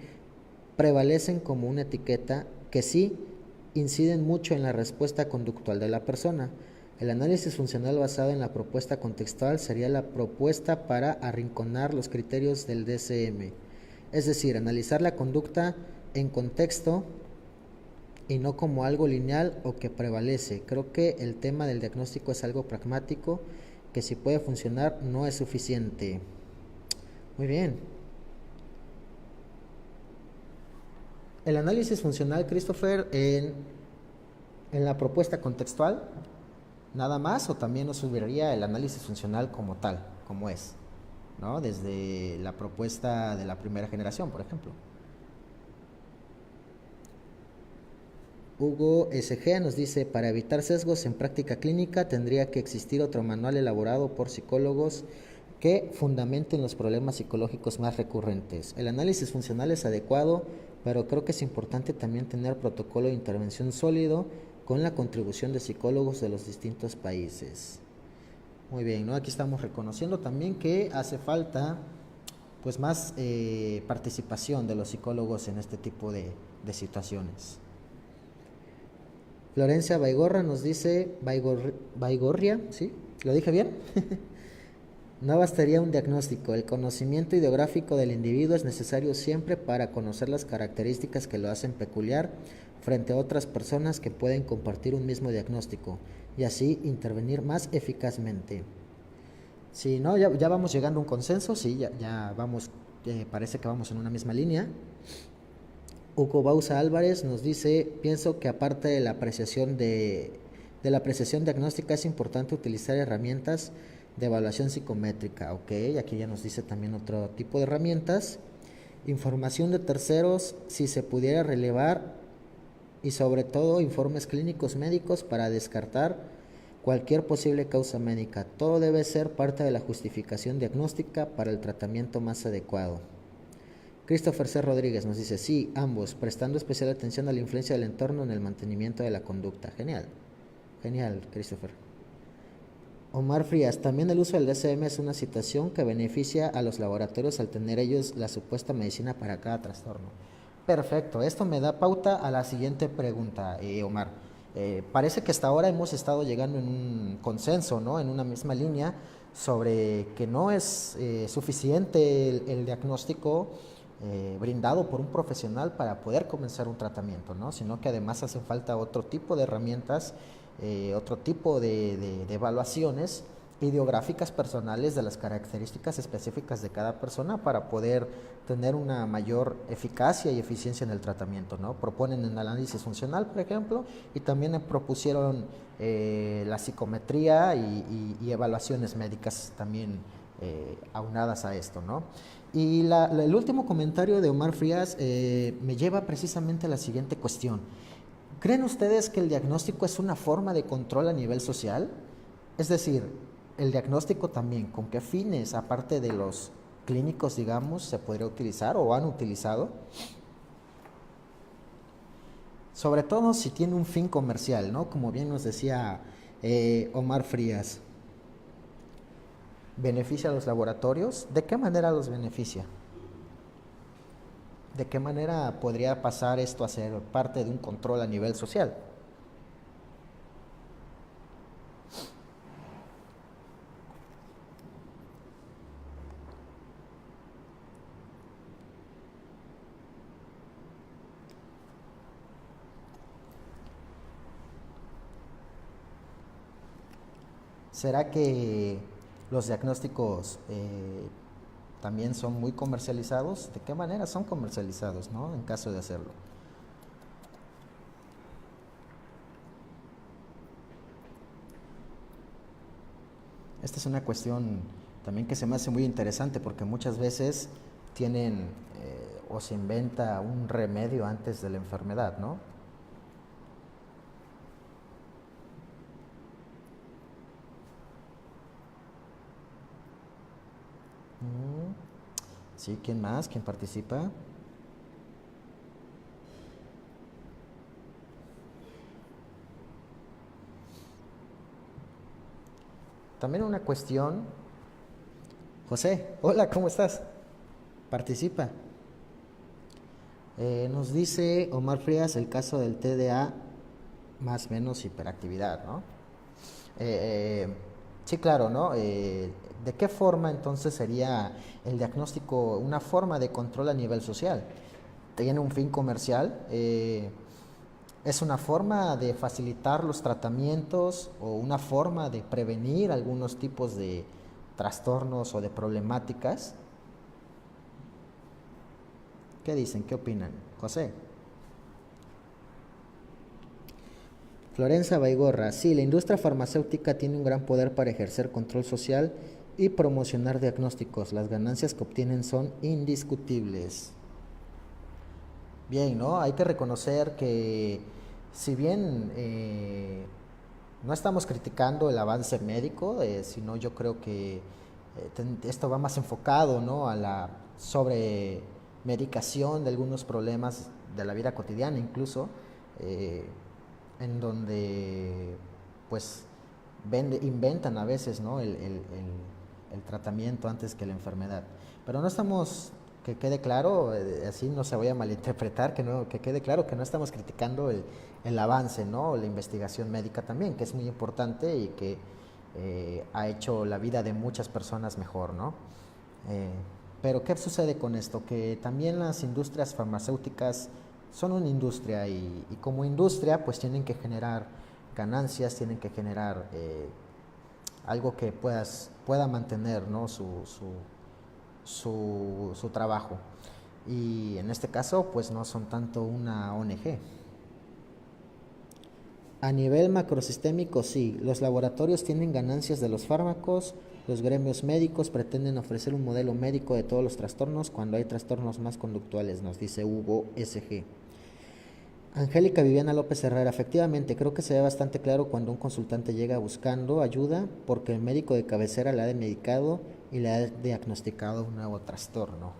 prevalecen como una etiqueta que sí inciden mucho en la respuesta conductual de la persona. El análisis funcional basado en la propuesta contextual sería la propuesta para arrinconar los criterios del DSM, es decir, analizar la conducta en contexto y no como algo lineal o que prevalece. Creo que el tema del diagnóstico es algo pragmático, que si puede funcionar no es suficiente. Muy bien. El análisis funcional, Christopher, en la propuesta contextual, nada más, o también nos subiría el análisis funcional como tal, como es, ¿no? Desde la propuesta de la primera generación, por ejemplo. Hugo SG nos dice: para evitar sesgos en práctica clínica tendría que existir otro manual elaborado por psicólogos que fundamenten los problemas psicológicos más recurrentes. El análisis funcional es adecuado, pero creo que es importante también tener protocolo de intervención sólido con la contribución de psicólogos de los distintos países. Muy bien, ¿no? Aquí estamos reconociendo también que hace falta pues más participación de los psicólogos en este tipo de situaciones. Florencia Baigorra nos dice: Baigorria, ¿sí? ¿Lo dije bien? No bastaría un diagnóstico, el conocimiento ideográfico del individuo es necesario siempre para conocer las características que lo hacen peculiar frente a otras personas que pueden compartir un mismo diagnóstico y así intervenir más eficazmente. Sí, ¿no? Ya vamos llegando a un consenso, sí, ya vamos, parece que vamos en una misma línea. Hugo Bausa Álvarez nos dice: pienso que aparte de la apreciación la apreciación diagnóstica es importante utilizar herramientas de evaluación psicométrica. Ok, aquí ya nos dice también otro tipo de herramientas. Información de terceros, si se pudiera relevar, y sobre todo informes clínicos médicos para descartar cualquier posible causa médica. Todo debe ser parte de la justificación diagnóstica para el tratamiento más adecuado. Christopher C. Rodríguez nos dice: sí, ambos, prestando especial atención a la influencia del entorno en el mantenimiento de la conducta. Genial, genial, Christopher. Omar Frías: también el uso del DSM es una situación que beneficia a los laboratorios al tener ellos la supuesta medicina para cada trastorno. Perfecto, esto me da pauta a la siguiente pregunta, Omar. Parece que hasta ahora hemos estado llegando en un consenso, ¿no? En una misma línea sobre que no es suficiente el diagnóstico brindado por un profesional para poder comenzar un tratamiento, ¿no? Sino que además hace falta otro tipo de herramientas, otro tipo de evaluaciones ideográficas personales de las características específicas de cada persona para poder tener una mayor eficacia y eficiencia en el tratamiento, ¿no? Proponen el análisis funcional, por ejemplo, y también propusieron la psicometría y evaluaciones médicas también aunadas a esto, ¿no? Y el último comentario de Omar Frías me lleva precisamente a la siguiente cuestión. ¿Creen ustedes que el diagnóstico es una forma de control a nivel social? Es decir, el diagnóstico también, ¿con qué fines, aparte de los clínicos, digamos, se podría utilizar o han utilizado? Sobre todo si tiene un fin comercial, ¿no? Como bien nos decía Omar Frías. ¿Beneficia a los laboratorios? ¿De qué manera los beneficia? ¿De qué manera podría pasar esto a ser parte de un control a nivel social? ¿Será que los diagnósticos también son muy comercializados? ¿De qué manera son comercializados, no? En caso de hacerlo. Esta es una cuestión también que se me hace muy interesante porque muchas veces tienen o se inventa un remedio antes de la enfermedad, ¿no? Mm, sí, ¿quién más? ¿Quién participa? También una cuestión. José, hola, ¿cómo estás? Participa. Nos dice Omar Frías el caso del TDA más menos hiperactividad, ¿no? Eh, eh, sí, claro, ¿no? ¿De qué forma entonces sería el diagnóstico una forma de control a nivel social? ¿Tiene un fin comercial? ¿Es una forma de facilitar los tratamientos o una forma de prevenir algunos tipos de trastornos o de problemáticas? ¿Qué dicen? ¿Qué opinan? José. Florencia Baigorra, sí, la industria farmacéutica tiene un gran poder para ejercer control social y promocionar diagnósticos. Las ganancias que obtienen son indiscutibles. Bien, ¿no? Hay que reconocer que si bien no estamos criticando el avance médico, sino yo creo que esto va más enfocado, ¿no? A la sobremedicación de algunos problemas de la vida cotidiana, incluso, eh, en donde pues inventan a veces, ¿no? El tratamiento antes que la enfermedad. Pero no estamos, que quede claro, así no se vaya a malinterpretar, que quede claro que no estamos criticando el avance, ¿no? La investigación médica también, que es muy importante y que ha hecho la vida de muchas personas mejor, ¿no? Eh, pero ¿qué sucede con esto? Que también las industrias farmacéuticas son una industria y como industria pues tienen que generar ganancias, tienen que generar algo que pueda mantener, ¿no? Su trabajo. Y en este caso pues no son tanto una ONG. A nivel macrosistémico, sí, los laboratorios tienen ganancias de los fármacos, los gremios médicos pretenden ofrecer un modelo médico de todos los trastornos cuando hay trastornos más conductuales, nos dice Hugo SG. Angélica Viviana López Herrera, efectivamente, creo que se ve bastante claro cuando un consultante llega buscando ayuda porque el médico de cabecera le ha medicado y le ha diagnosticado un nuevo trastorno.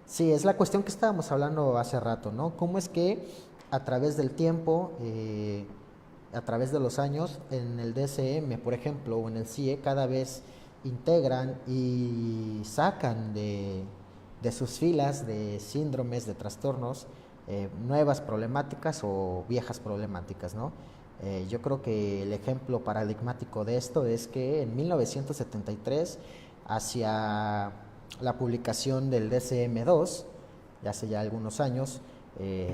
Sí, es la cuestión que estábamos hablando hace rato, ¿no? ¿Cómo es que a través del tiempo, a través de los años, en el DSM, por ejemplo, o en el CIE, cada vez integran y sacan de sus filas de síndromes, de trastornos, nuevas problemáticas o viejas problemáticas, ¿no? Yo creo que el ejemplo paradigmático de esto es que en 1973, hacia la publicación del DSM-2, ya hace ya algunos años,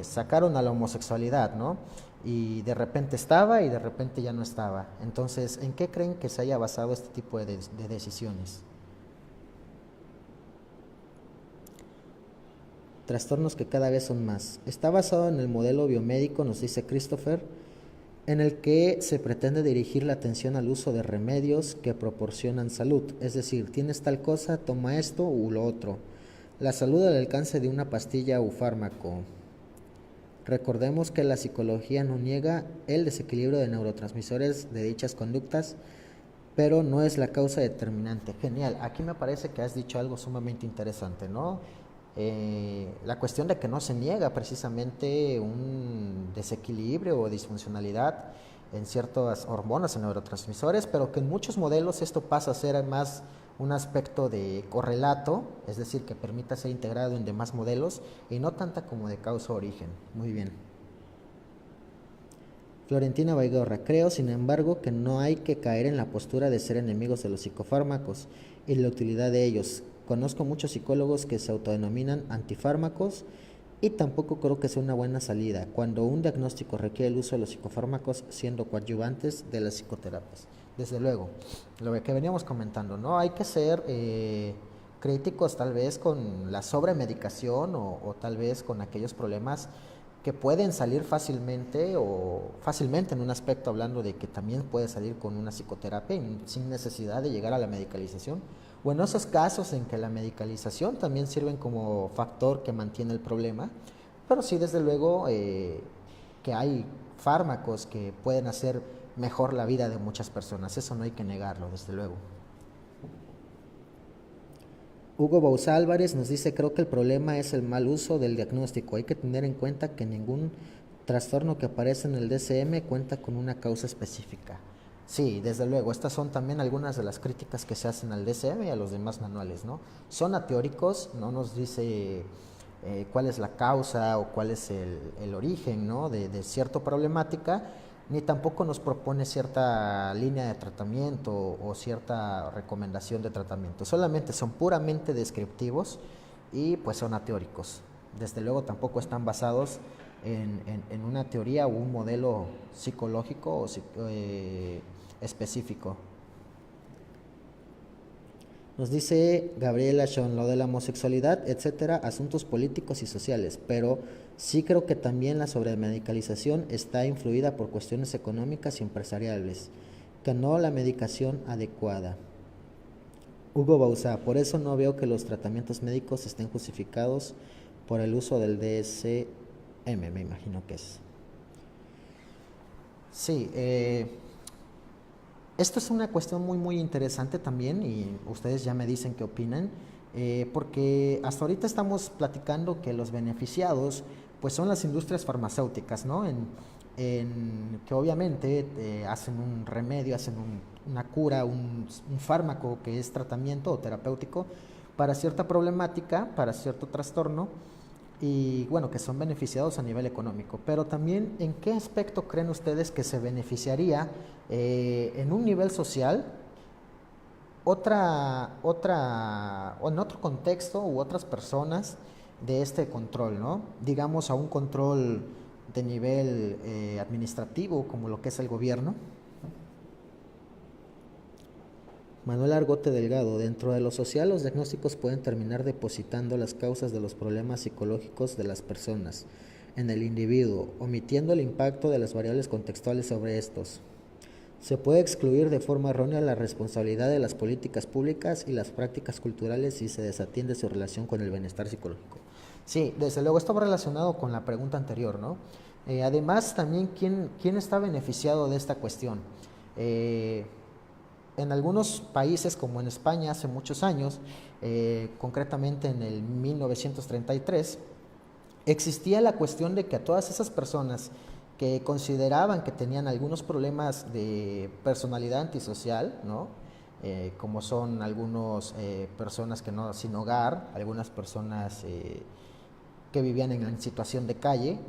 sacaron a la homosexualidad, ¿no? y de repente estaba y de repente ya no estaba. Entonces, ¿en qué creen que se haya basado este tipo de decisiones? Trastornos que cada vez son más. Está basado en el modelo biomédico, nos dice Christopher, en el que se pretende dirigir la atención al uso de remedios que proporcionan salud. Es decir, tienes tal cosa, toma esto u lo otro. La salud al alcance de una pastilla o fármaco. Recordemos que la psicología no niega el desequilibrio de neurotransmisores de dichas conductas, pero no es la causa determinante. Genial, aquí me parece que has dicho algo sumamente interesante, ¿no? La cuestión de que no se niega precisamente un desequilibrio o disfuncionalidad en ciertas hormonas o neurotransmisores, pero que en muchos modelos esto pasa a ser más un aspecto de correlato, es decir, que permita ser integrado en demás modelos y no tanta como de causa-origen. Muy bien. Florentina Baigorra, creo sin embargo que no hay que caer en la postura de ser enemigos de los psicofármacos y la utilidad de ellos. Conozco muchos psicólogos que se autodenominan antifármacos y tampoco creo que sea una buena salida cuando un diagnóstico requiere el uso de los psicofármacos siendo coadyuvantes de las psicoterapias. Desde luego, lo que veníamos comentando, ¿no? Hay que ser críticos tal vez con la sobremedicación o tal vez con aquellos problemas que pueden salir fácilmente o fácilmente en un aspecto hablando de que también puede salir con una psicoterapia sin necesidad de llegar a la medicalización, o en esos casos en que la medicalización también sirven como factor que mantiene el problema, pero sí desde luego que hay fármacos que pueden hacer mejor la vida de muchas personas, eso no hay que negarlo, desde luego. Hugo Bausa Álvarez nos dice, creo que el problema es el mal uso del diagnóstico. Hay que tener en cuenta que ningún trastorno que aparece en el DSM cuenta con una causa específica. Sí, desde luego, estas son también algunas de las críticas que se hacen al DSM y a los demás manuales, ¿no? Son ateóricos, no nos dice cuál es la causa o cuál es el origen, ¿no? de cierta problemática, ni tampoco nos propone cierta línea de tratamiento o cierta recomendación de tratamiento. Solamente son puramente descriptivos y pues son ateóricos. Desde luego tampoco están basados en una teoría o un modelo psicológico o específico. Nos dice Gabriela Sean, lo de la homosexualidad, etcétera, asuntos políticos y sociales, pero sí creo que también la sobremedicalización está influida por cuestiones económicas y empresariales, que no la medicación adecuada. Hugo Bausa, por eso no veo que los tratamientos médicos estén justificados por el uso del DSM, me imagino que es. Sí, esto es una cuestión muy interesante también y ustedes ya me dicen qué opinan, porque hasta ahorita estamos platicando que los beneficiados pues son las industrias farmacéuticas, ¿no? Que obviamente hacen un remedio, hacen una cura, un fármaco que es tratamiento o terapéutico para cierta problemática, para cierto trastorno, y bueno, que son beneficiados a nivel económico, pero también en qué aspecto creen ustedes que se beneficiaría en un nivel social o en otro contexto u otras personas de este control, ¿no? Digamos a un control de nivel administrativo como lo que es el gobierno. Manuel Argote Delgado, dentro de lo social los diagnósticos pueden terminar depositando las causas de los problemas psicológicos de las personas en el individuo, omitiendo el impacto de las variables contextuales sobre estos. Se puede excluir de forma errónea la responsabilidad de las políticas públicas y las prácticas culturales si se desatiende su relación con el bienestar psicológico. Sí, desde luego, esto va relacionado con la pregunta anterior, ¿no? Además, también, ¿quién está beneficiado de esta cuestión? En algunos países, como en España hace muchos años, concretamente en el 1933, existía la cuestión de que a todas esas personas que consideraban que tenían algunos problemas de personalidad antisocial, ¿no? Como son algunas personas que no sin hogar, algunas personas que vivían en situación de calle,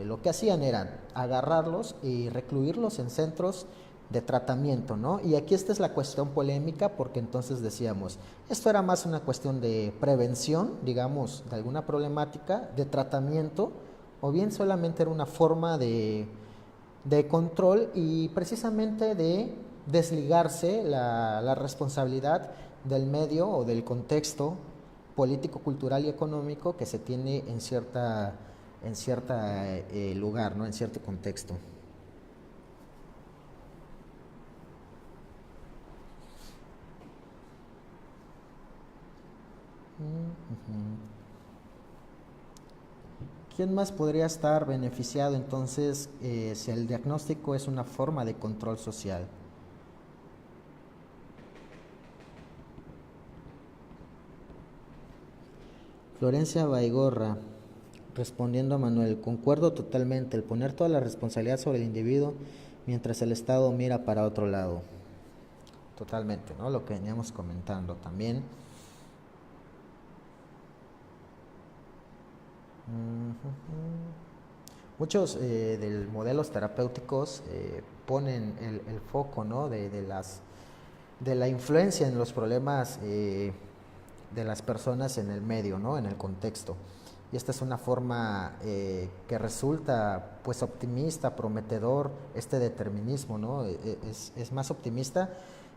lo que hacían era agarrarlos y recluirlos en centros de tratamiento, ¿no? Y aquí esta es la cuestión polémica porque entonces decíamos, esto era más una cuestión de prevención, digamos, de alguna problemática, de tratamiento, o bien solamente era una forma de de control y precisamente de desligarse la responsabilidad del medio o del contexto político, cultural y económico que se tiene en cierta lugar, ¿no? En cierto contexto. ¿Quién más podría estar beneficiado entonces si el diagnóstico es una forma de control social? Florencia Baigorra, respondiendo a Manuel, concuerdo totalmente, el poner toda la responsabilidad sobre el individuo mientras el Estado mira para otro lado. Totalmente, ¿no? Lo que veníamos comentando también. Muchos de modelos terapéuticos ponen el foco, ¿no? de la influencia en los problemas de las personas en el medio, ¿no? En el contexto. Y esta es una forma que resulta pues optimista, prometedor, este determinismo, ¿no? Es más optimista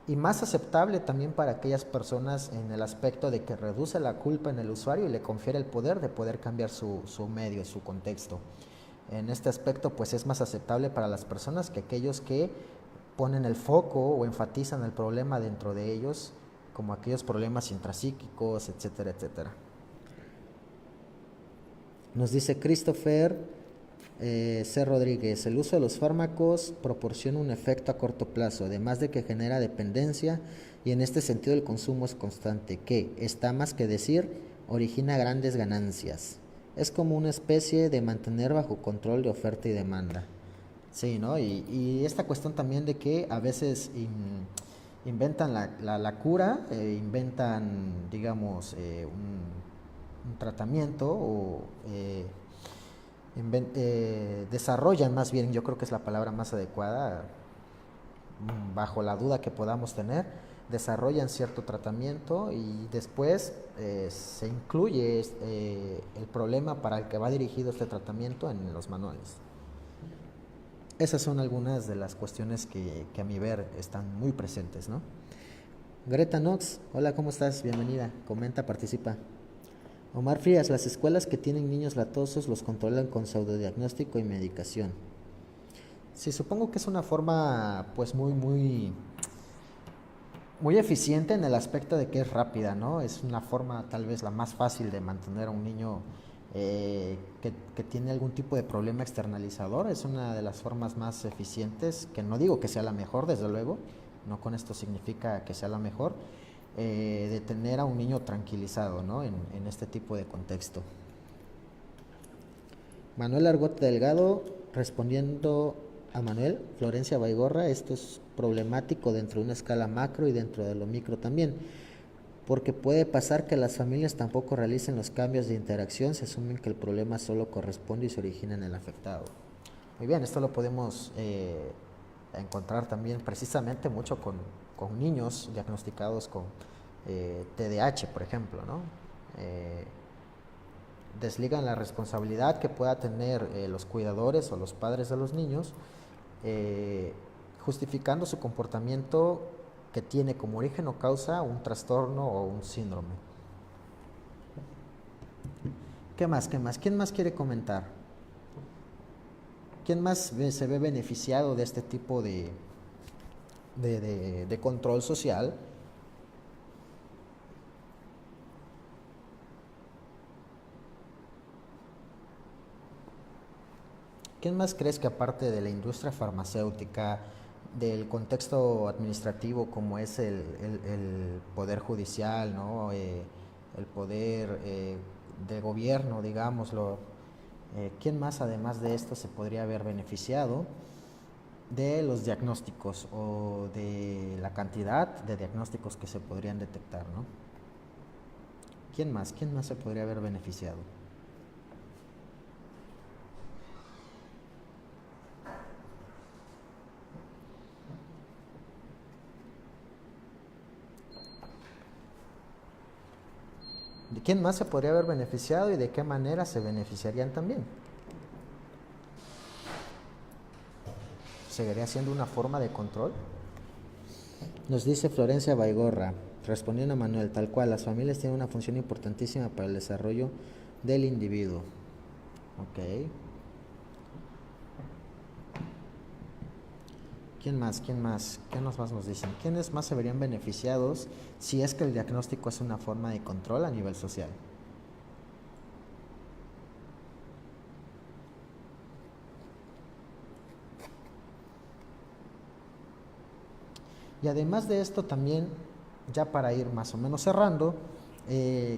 y más aceptable también para aquellas personas en el aspecto de que reduce la culpa en el usuario y le confiere el poder de poder cambiar su medio, su contexto. En este aspecto pues es más aceptable para las personas que aquellos que ponen el foco o enfatizan el problema dentro de ellos, como aquellos problemas intrapsíquicos, etcétera, etcétera. Nos dice Christopher C. Rodríguez, el uso de los fármacos proporciona un efecto a corto plazo, además de que genera dependencia y en este sentido el consumo es constante, que, está más que decir, origina grandes ganancias. Es como una especie de mantener bajo control de oferta y demanda. Sí, ¿no? Y esta cuestión también de que a veces inventan la cura, inventan, digamos, un tratamiento o desarrollan más bien, yo creo que es la palabra más adecuada, bajo la duda que podamos tener, desarrollan cierto tratamiento y después se incluye el problema para el que va dirigido este tratamiento en los manuales. Esas son algunas de las cuestiones que a mi ver están muy presentes, ¿no? Greta Knox, hola, ¿cómo estás? Bienvenida, comenta, participa. Omar Frías, las escuelas que tienen niños latosos los controlan con pseudodiagnóstico y medicación. Sí, supongo que es una forma pues muy eficiente en el aspecto de que es rápida, ¿no? Es una forma tal vez la más fácil de mantener a un niño que tiene algún tipo de problema externalizador. Es una de las formas más eficientes, que no digo que sea la mejor, desde luego, no con esto significa que sea la mejor, de tener a un niño tranquilizado, ¿no? en este tipo de contexto. Manuel Argot Delgado, respondiendo a Manuel, Florencia Baigorra, esto es problemático dentro de una escala macro y dentro de lo micro también, porque puede pasar que las familias tampoco realicen los cambios de interacción, se asumen que el problema solo corresponde y se origina en el afectado. Muy bien, esto lo podemos encontrar también precisamente mucho con niños diagnosticados con TDAH, por ejemplo, ¿no? Desligan la responsabilidad que pueda tener los cuidadores o los padres de los niños, justificando su comportamiento que tiene como origen o causa un trastorno o un síndrome. ¿Qué más? ¿Qué más? ¿Quién más quiere comentar? ¿Quién más se ve beneficiado de este tipo de control social? ¿Quién más crees que aparte de la industria farmacéutica, del contexto administrativo como es el poder judicial, ¿no? El poder de gobierno, digámoslo, ¿quién más además de esto se podría haber beneficiado de los diagnósticos o de la cantidad de diagnósticos que se podrían detectar, ¿no? ¿Quién más? ¿Quién más se podría haber beneficiado? ¿De quién más se podría haber beneficiado y de qué manera se beneficiarían también? ¿Seguiría siendo una forma de control? Nos dice Florencia Baigorra, respondiendo a Manuel, tal cual, las familias tienen una función importantísima para el desarrollo del individuo. Ok. ¿Quién más? ¿Quién más? ¿Qué más nos dicen? ¿Quiénes más se verían beneficiados si es que el diagnóstico es una forma de control a nivel social? Y además de esto también, ya para ir más o menos cerrando, eh,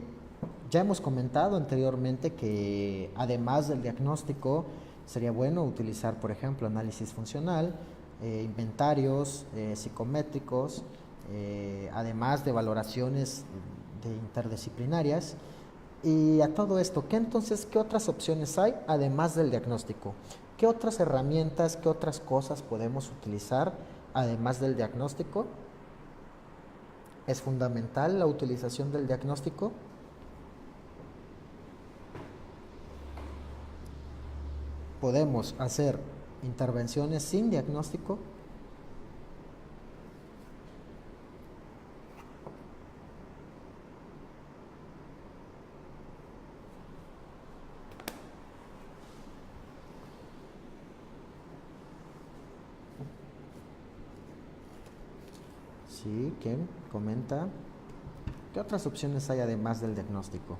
ya hemos comentado anteriormente que además del diagnóstico sería bueno utilizar, por ejemplo, análisis funcional, inventarios psicométricos, además de valoraciones de interdisciplinarias. Y a todo esto, ¿qué otras opciones hay además del diagnóstico? ¿Qué otras herramientas, qué otras cosas podemos utilizar además del diagnóstico? ¿Es fundamental la utilización del diagnóstico? ¿Podemos hacer intervenciones sin diagnóstico? Sí, ¿quién comenta? ¿Qué otras opciones hay además del diagnóstico?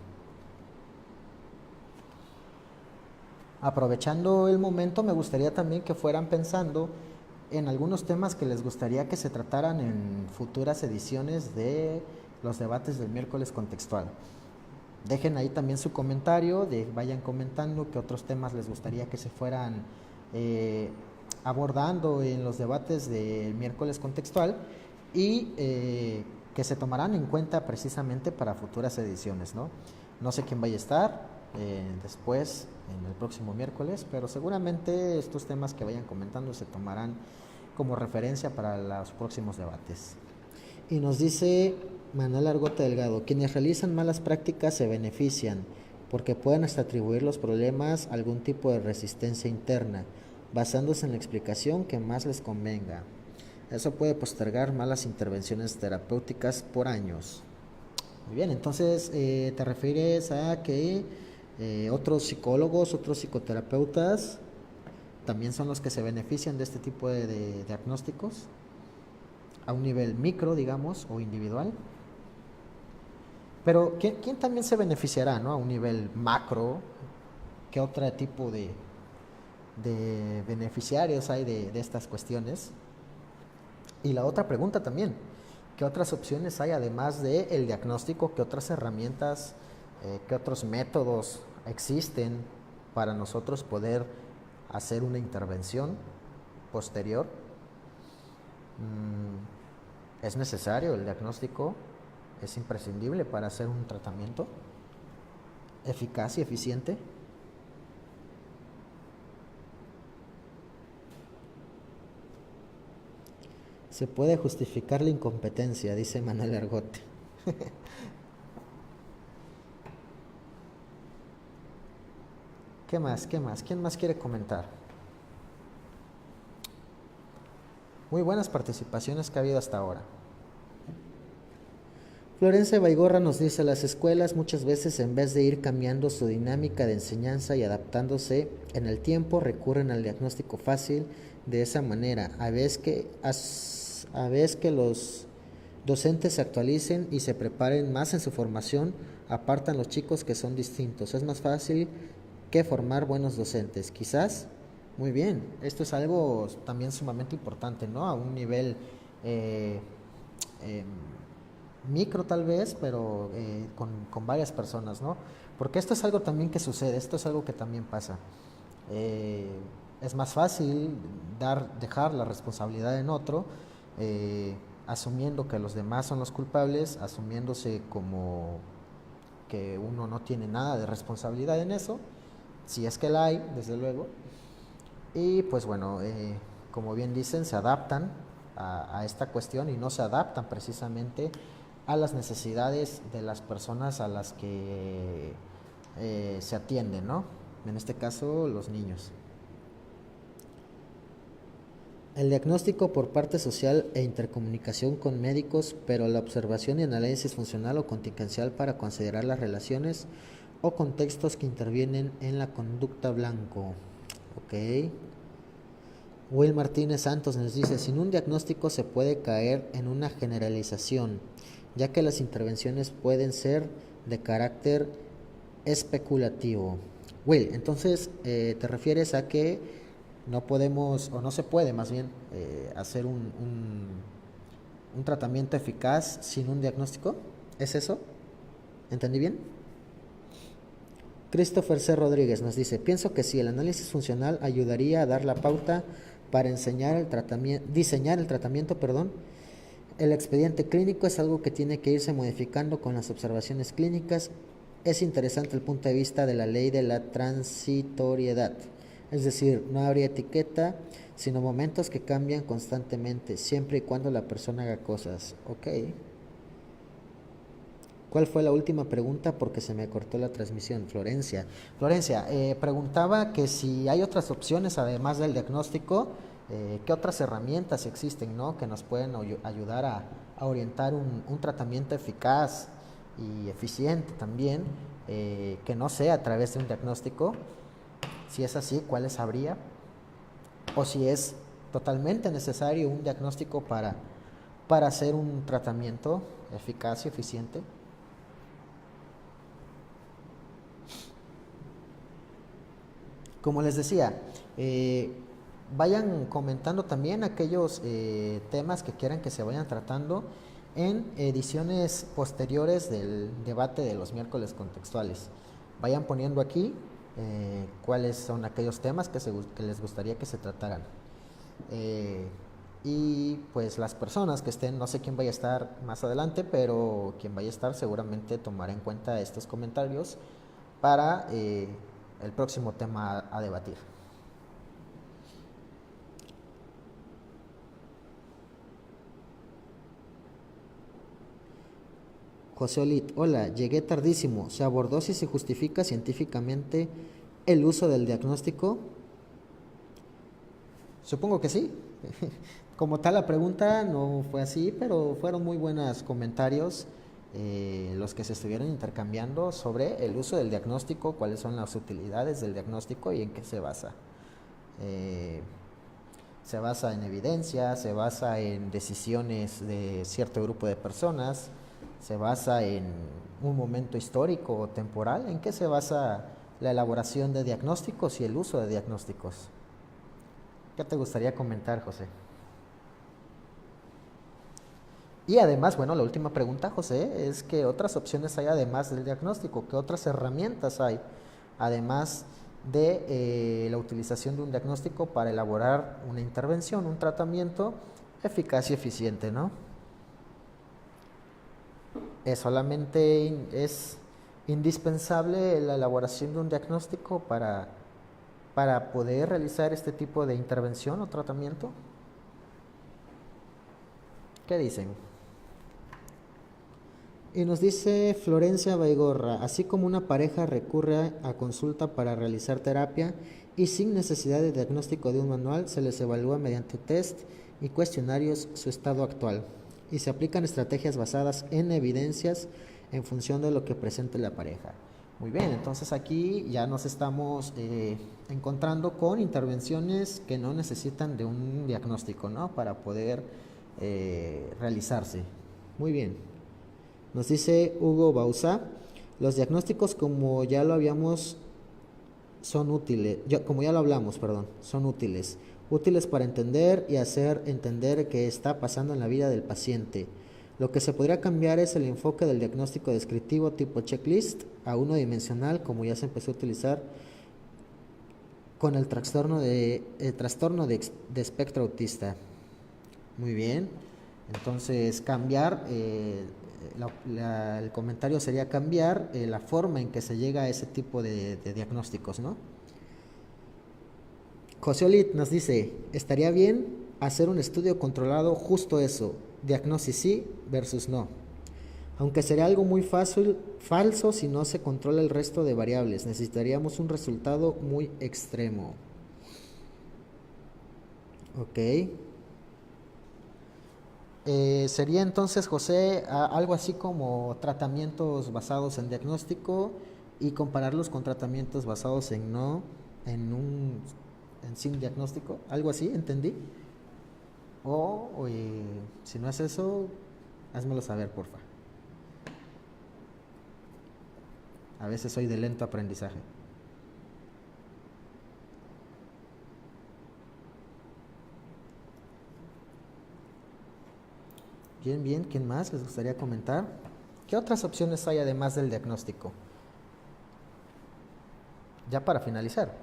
Aprovechando el momento, me gustaría también que fueran pensando en algunos temas que les gustaría que se trataran en futuras ediciones de los debates del miércoles contextual. Dejen ahí también su comentario, vayan comentando qué otros temas les gustaría que se fueran eh, abordando en los debates del miércoles contextual y que se tomarán en cuenta precisamente para futuras ediciones, ¿no? No sé quién vaya a estar después, en el próximo miércoles, pero seguramente estos temas que vayan comentando se tomarán como referencia para los próximos debates. Y nos dice Manuel Argota Delgado, quienes realizan malas prácticas se benefician porque pueden hasta atribuir los problemas a algún tipo de resistencia interna, basándose en la explicación que más les convenga. Eso puede postergar malas intervenciones terapéuticas por años. Muy bien, entonces te refieres a que otros psicólogos, otros psicoterapeutas también son los que se benefician de este tipo de diagnósticos a un nivel micro, digamos, o individual. Pero ¿quién también se beneficiará, ¿no? A un nivel macro? ¿Qué otro tipo de beneficiarios hay de estas cuestiones? Y la otra pregunta también, ¿qué otras opciones hay además del diagnóstico? ¿Qué otras herramientas, qué otros métodos existen para nosotros poder hacer una intervención posterior? ¿Es necesario el diagnóstico? ¿Es imprescindible para hacer un tratamiento eficaz y eficiente? Se puede justificar la incompetencia, dice Manuel Argote. ¿Qué más? ¿Qué más? ¿Quién más quiere comentar? Muy buenas participaciones que ha habido hasta ahora. Florencia Baigorra nos dice, las escuelas muchas veces en vez de ir cambiando su dinámica de enseñanza y adaptándose en el tiempo, recurren al diagnóstico fácil de esa manera. A vez que los docentes se actualicen y se preparen más en su formación, apartan los chicos que son distintos. Es más fácil que formar buenos docentes. Quizás, muy bien, esto es algo también sumamente importante, ¿no? A un nivel eh, eh, micro tal vez, pero con varias personas, ¿no? Porque esto es algo también que sucede, esto es algo que también pasa. Eh, es más fácil dejar la responsabilidad en otro, asumiendo que los demás son los culpables, asumiéndose como que uno no tiene nada de responsabilidad en eso, si es que la hay, desde luego. Y pues bueno, como bien dicen, se adaptan a esta cuestión y no se adaptan precisamente a las necesidades de las personas a las que se atienden, ¿no? En este caso, los niños. El diagnóstico por parte social e intercomunicación con médicos, pero la observación y análisis funcional o contingencial para considerar las relaciones o contextos que intervienen en la conducta blanco. Ok. Will Martínez Santos nos dice, sin un diagnóstico se puede caer en una generalización, ya que las intervenciones pueden ser de carácter especulativo. Will, entonces te refieres a que no podemos, o no se puede más bien, hacer un tratamiento eficaz sin un diagnóstico. ¿Es eso? ¿Entendí bien? Christopher C. Rodríguez nos dice, pienso que sí, el análisis funcional ayudaría a dar la pauta para diseñar el tratamiento. El expediente clínico es algo que tiene que irse modificando con las observaciones clínicas. Es interesante el punto de vista de la ley de la transitoriedad. Es decir, no habría etiqueta, sino momentos que cambian constantemente, siempre y cuando la persona haga cosas. Ok. ¿Cuál fue la última pregunta? Porque se me cortó la transmisión. Florencia, preguntaba que si hay otras opciones además del diagnóstico, qué otras herramientas existen, ¿no? Que nos pueden ayudar a orientar un tratamiento eficaz y eficiente también, que no sea a través de un diagnóstico. Si es así, ¿cuáles habría? O si es totalmente necesario un diagnóstico para hacer un tratamiento eficaz y eficiente. Como les decía, vayan comentando también aquellos temas que quieran que se vayan tratando en ediciones posteriores del debate de los miércoles contextuales. Vayan poniendo aquí cuáles son aquellos temas que les gustaría que se trataran. Y pues las personas que estén, no sé quién vaya a estar más adelante, pero quien vaya a estar seguramente tomará en cuenta estos comentarios para el próximo tema a debatir. José Olit, hola, llegué tardísimo. ¿Se abordó si se justifica científicamente el uso del diagnóstico? Supongo que sí. Como tal la pregunta no fue así, pero fueron muy buenos comentarios los que se estuvieron intercambiando sobre el uso del diagnóstico, cuáles son las utilidades del diagnóstico y en qué se basa. Se basa en evidencia, se basa en decisiones de cierto grupo de personas, se basa en un momento histórico o temporal. ¿En qué se basa la elaboración de diagnósticos y el uso de diagnósticos? ¿Qué te gustaría comentar, José? Y además, bueno, la última pregunta, José, es ¿qué otras opciones hay además del diagnóstico? ¿Qué otras herramientas hay además de la utilización de un diagnóstico para elaborar una intervención, un tratamiento eficaz y eficiente, ¿no? Es indispensable la elaboración de un diagnóstico para poder realizar este tipo de intervención o tratamiento. ¿Qué dicen? Y nos dice Florencia Baigorra, así como una pareja recurre a consulta para realizar terapia y sin necesidad de diagnóstico de un manual, se les evalúa mediante test y cuestionarios su estado actual y se aplican estrategias basadas en evidencias en función de lo que presente la pareja. Muy bien, entonces aquí ya nos estamos encontrando con intervenciones que no necesitan de un diagnóstico, ¿no? Para poder realizarse. Muy bien. Nos dice Hugo Bauzá, los diagnósticos como ya lo hablamos, son útiles para entender y hacer entender qué está pasando en la vida del paciente. Lo que se podría cambiar es el enfoque del diagnóstico descriptivo tipo checklist a uno dimensional, como ya se empezó a utilizar con el trastorno de espectro autista. Muy bien, entonces cambiar, el comentario sería cambiar la forma en que se llega a ese tipo de diagnósticos, ¿no? José Olit nos dice, estaría bien hacer un estudio controlado, justo eso, diagnosis sí versus no. Aunque sería algo muy falso si no se controla el resto de variables, necesitaríamos un resultado muy extremo. Ok. Sería entonces, José, algo así como tratamientos basados en diagnóstico y compararlos con tratamientos basados en no, en un, en sin diagnóstico, algo así, ¿entendí? Si no es eso, házmelo saber, porfa. A veces soy de lento aprendizaje. Bien, bien, ¿quién más les gustaría comentar? ¿Qué otras opciones hay además del diagnóstico? Ya para finalizar.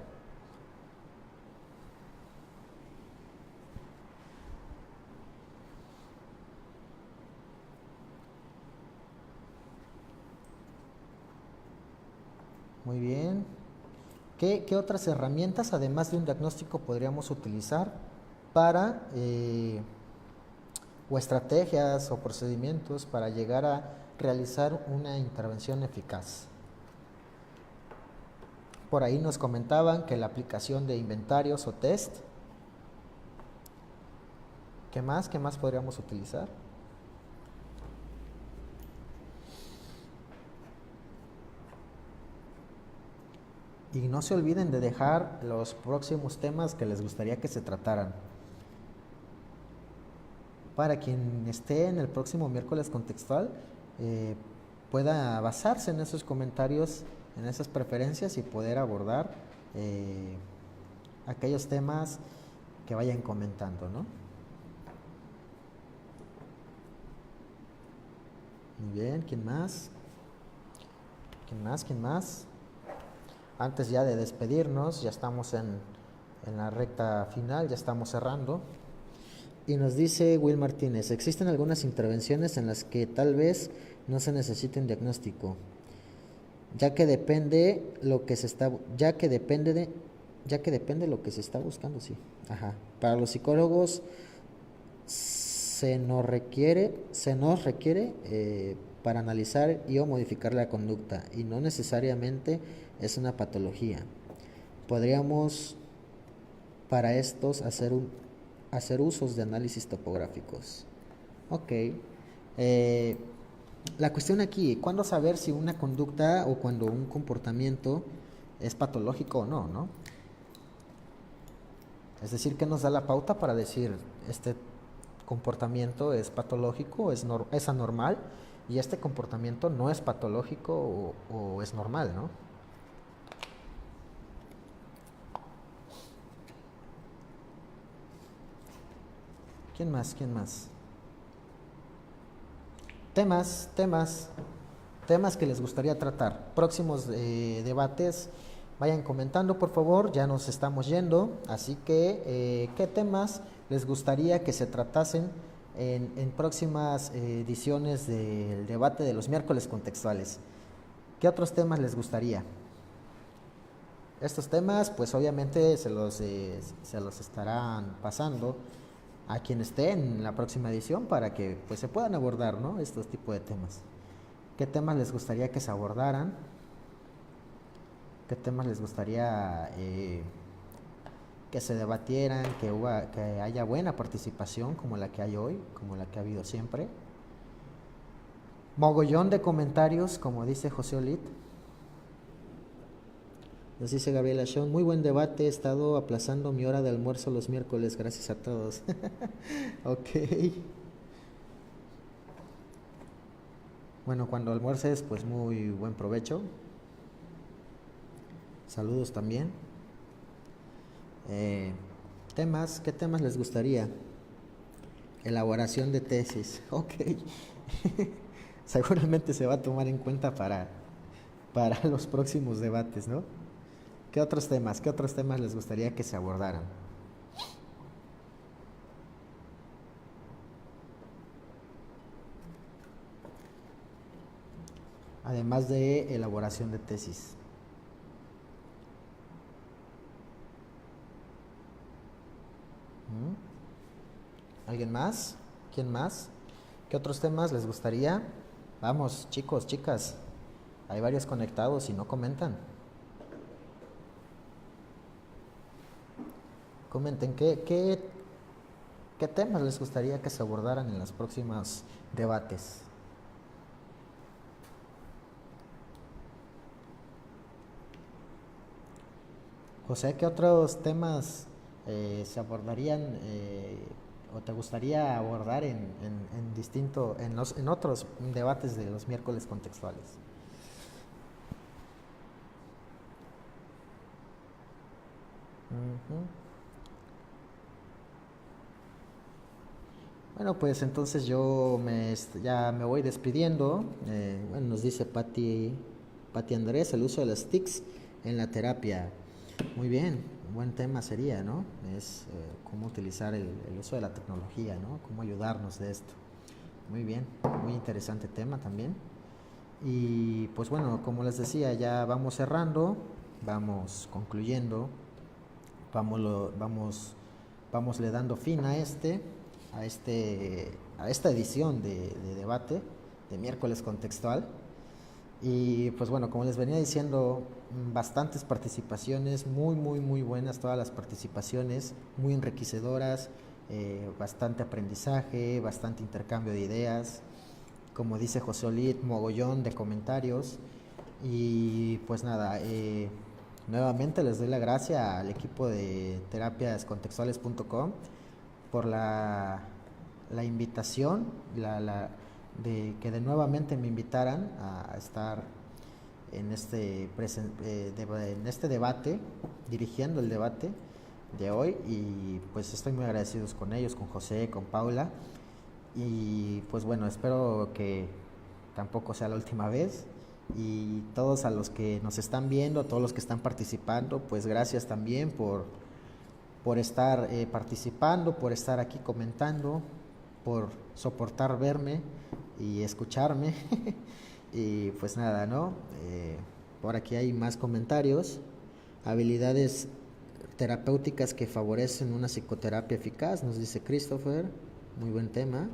Muy bien. ¿Qué otras herramientas, además de un diagnóstico, podríamos utilizar para, o estrategias o procedimientos para llegar a realizar una intervención eficaz? Por ahí nos comentaban que la aplicación de inventarios o test. ¿Qué más? ¿Qué más podríamos utilizar? Y no se olviden de dejar los próximos temas que les gustaría que se trataran. Para quien esté en el próximo miércoles contextual, eh, pueda basarse en esos comentarios, en esas preferencias y poder abordar eh, aquellos temas que vayan comentando, ¿no? Muy bien, ¿quién más? ¿Quién más? ¿Quién más? Antes ya de despedirnos, ya estamos en la recta final, ya estamos cerrando. Y nos dice Will Martínez, existen algunas intervenciones en las que tal vez no se necesite un diagnóstico, ya que depende lo que se está, ya que depende lo que se está buscando, sí. Ajá. Para los psicólogos se nos requiere para analizar y o modificar la conducta y no necesariamente es una patología. Podríamos para estos hacer usos de análisis topográficos. Ok. Eh, la cuestión aquí, ¿cuándo saber si una conducta o cuando un comportamiento es patológico o no, no? Es decir, ¿qué nos da la pauta para decir este comportamiento es patológico, es anormal y este comportamiento no es patológico o es normal, ¿no? ¿Quién más? ¿Quién más? Temas que les gustaría tratar. Próximos debates, vayan comentando por favor, ya nos estamos yendo, así que ¿qué temas les gustaría que se tratasen en próximas ediciones del debate de los miércoles contextuales? ¿Qué otros temas les gustaría? Estos temas pues obviamente se los estarán pasando a quien esté en la próxima edición para que pues se puedan abordar, ¿no? Estos tipos de temas. ¿Qué temas les gustaría que se abordaran? ¿Qué temas les gustaría que se debatieran, que haya buena participación como la que hay hoy, como la que ha habido siempre? Mogollón de comentarios, como dice José Olit. Nos dice Gabriela Shawn, muy buen debate, he estado aplazando mi hora de almuerzo los miércoles, gracias a todos. Ok. Bueno, cuando almuerces, pues muy buen provecho. Saludos también. ¿Qué temas les gustaría? Elaboración de tesis, ok. Seguramente se va a tomar en cuenta para los próximos debates, ¿no? ¿Qué otros temas les gustaría que se abordaran? Además de elaboración de tesis. ¿Alguien más? ¿Quién más? ¿Qué otros temas les gustaría? Vamos, chicos, chicas. Hay varios conectados y no comentan. Comenten, ¿Qué temas les gustaría que se abordaran en los próximos debates? José, ¿qué otros temas se abordarían o te gustaría abordar en otros debates de los miércoles contextuales? Ujú. Bueno, pues entonces ya me voy despidiendo. Bueno, nos dice Pati Andrés, el uso de las TICs en la terapia. Muy bien, un buen tema sería, ¿no? Es cómo utilizar el uso de la tecnología, ¿no? Cómo ayudarnos de esto. Muy bien, muy interesante tema también. Y pues bueno, como les decía, ya vamos cerrando, vamos concluyendo, vamos, vamos le dando fin a esta edición de debate de miércoles contextual. Y pues bueno, como les venía diciendo, bastantes participaciones, muy buenas todas las participaciones, muy enriquecedoras, bastante aprendizaje, bastante intercambio de ideas, como dice José Olit, mogollón de comentarios. Y pues nada, nuevamente les doy la gracia al equipo de terapiascontextuales.com por la invitación, de que de nuevamente me invitaran a estar en este debate, dirigiendo el debate de hoy. Y pues estoy muy agradecidos con ellos, con José, con Paula. Y pues bueno, espero que tampoco sea la última vez. Y todos a los que nos están viendo, todos los que están participando, pues gracias también por estar participando, por estar aquí comentando, por soportar verme y escucharme. Y pues nada, ¿no? Por aquí hay más comentarios. Habilidades terapéuticas que favorecen una psicoterapia eficaz, nos dice Christopher. Muy buen tema.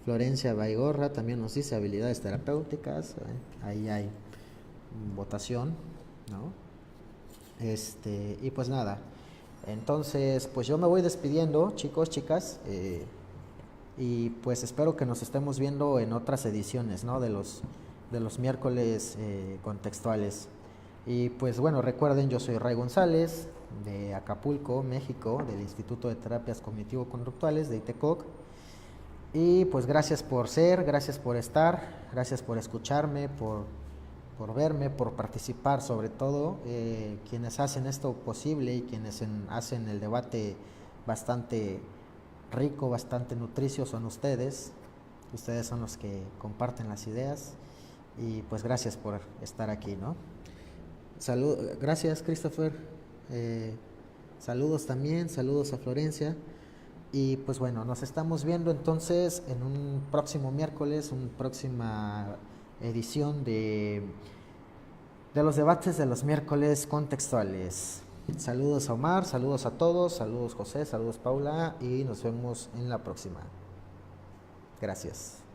Florencia Baigorra también nos dice habilidades terapéuticas. Ahí hay votación, ¿no? Y pues nada. Entonces, pues yo me voy despidiendo, chicos, chicas. Y pues espero que nos estemos viendo en otras ediciones, ¿no? De los miércoles contextuales. Y pues bueno, recuerden, yo soy Ray González, de Acapulco, México, del Instituto de Terapias Cognitivo-Conductuales de ITECOC. Y pues gracias por ser, gracias por estar, gracias por escucharme, por verme, por participar, sobre todo quienes hacen esto posible y quienes hacen el debate bastante rico, bastante nutricio son ustedes. Ustedes son los que comparten las ideas. Y pues gracias por estar aquí, ¿no? Gracias, Christopher. Saludos también, saludos a Florencia. Y pues bueno, nos estamos viendo entonces en un próximo miércoles, una próxima edición de los debates de los miércoles contextuales. Saludos a Omar, saludos a todos, saludos José, saludos Paula y nos vemos en la próxima. Gracias.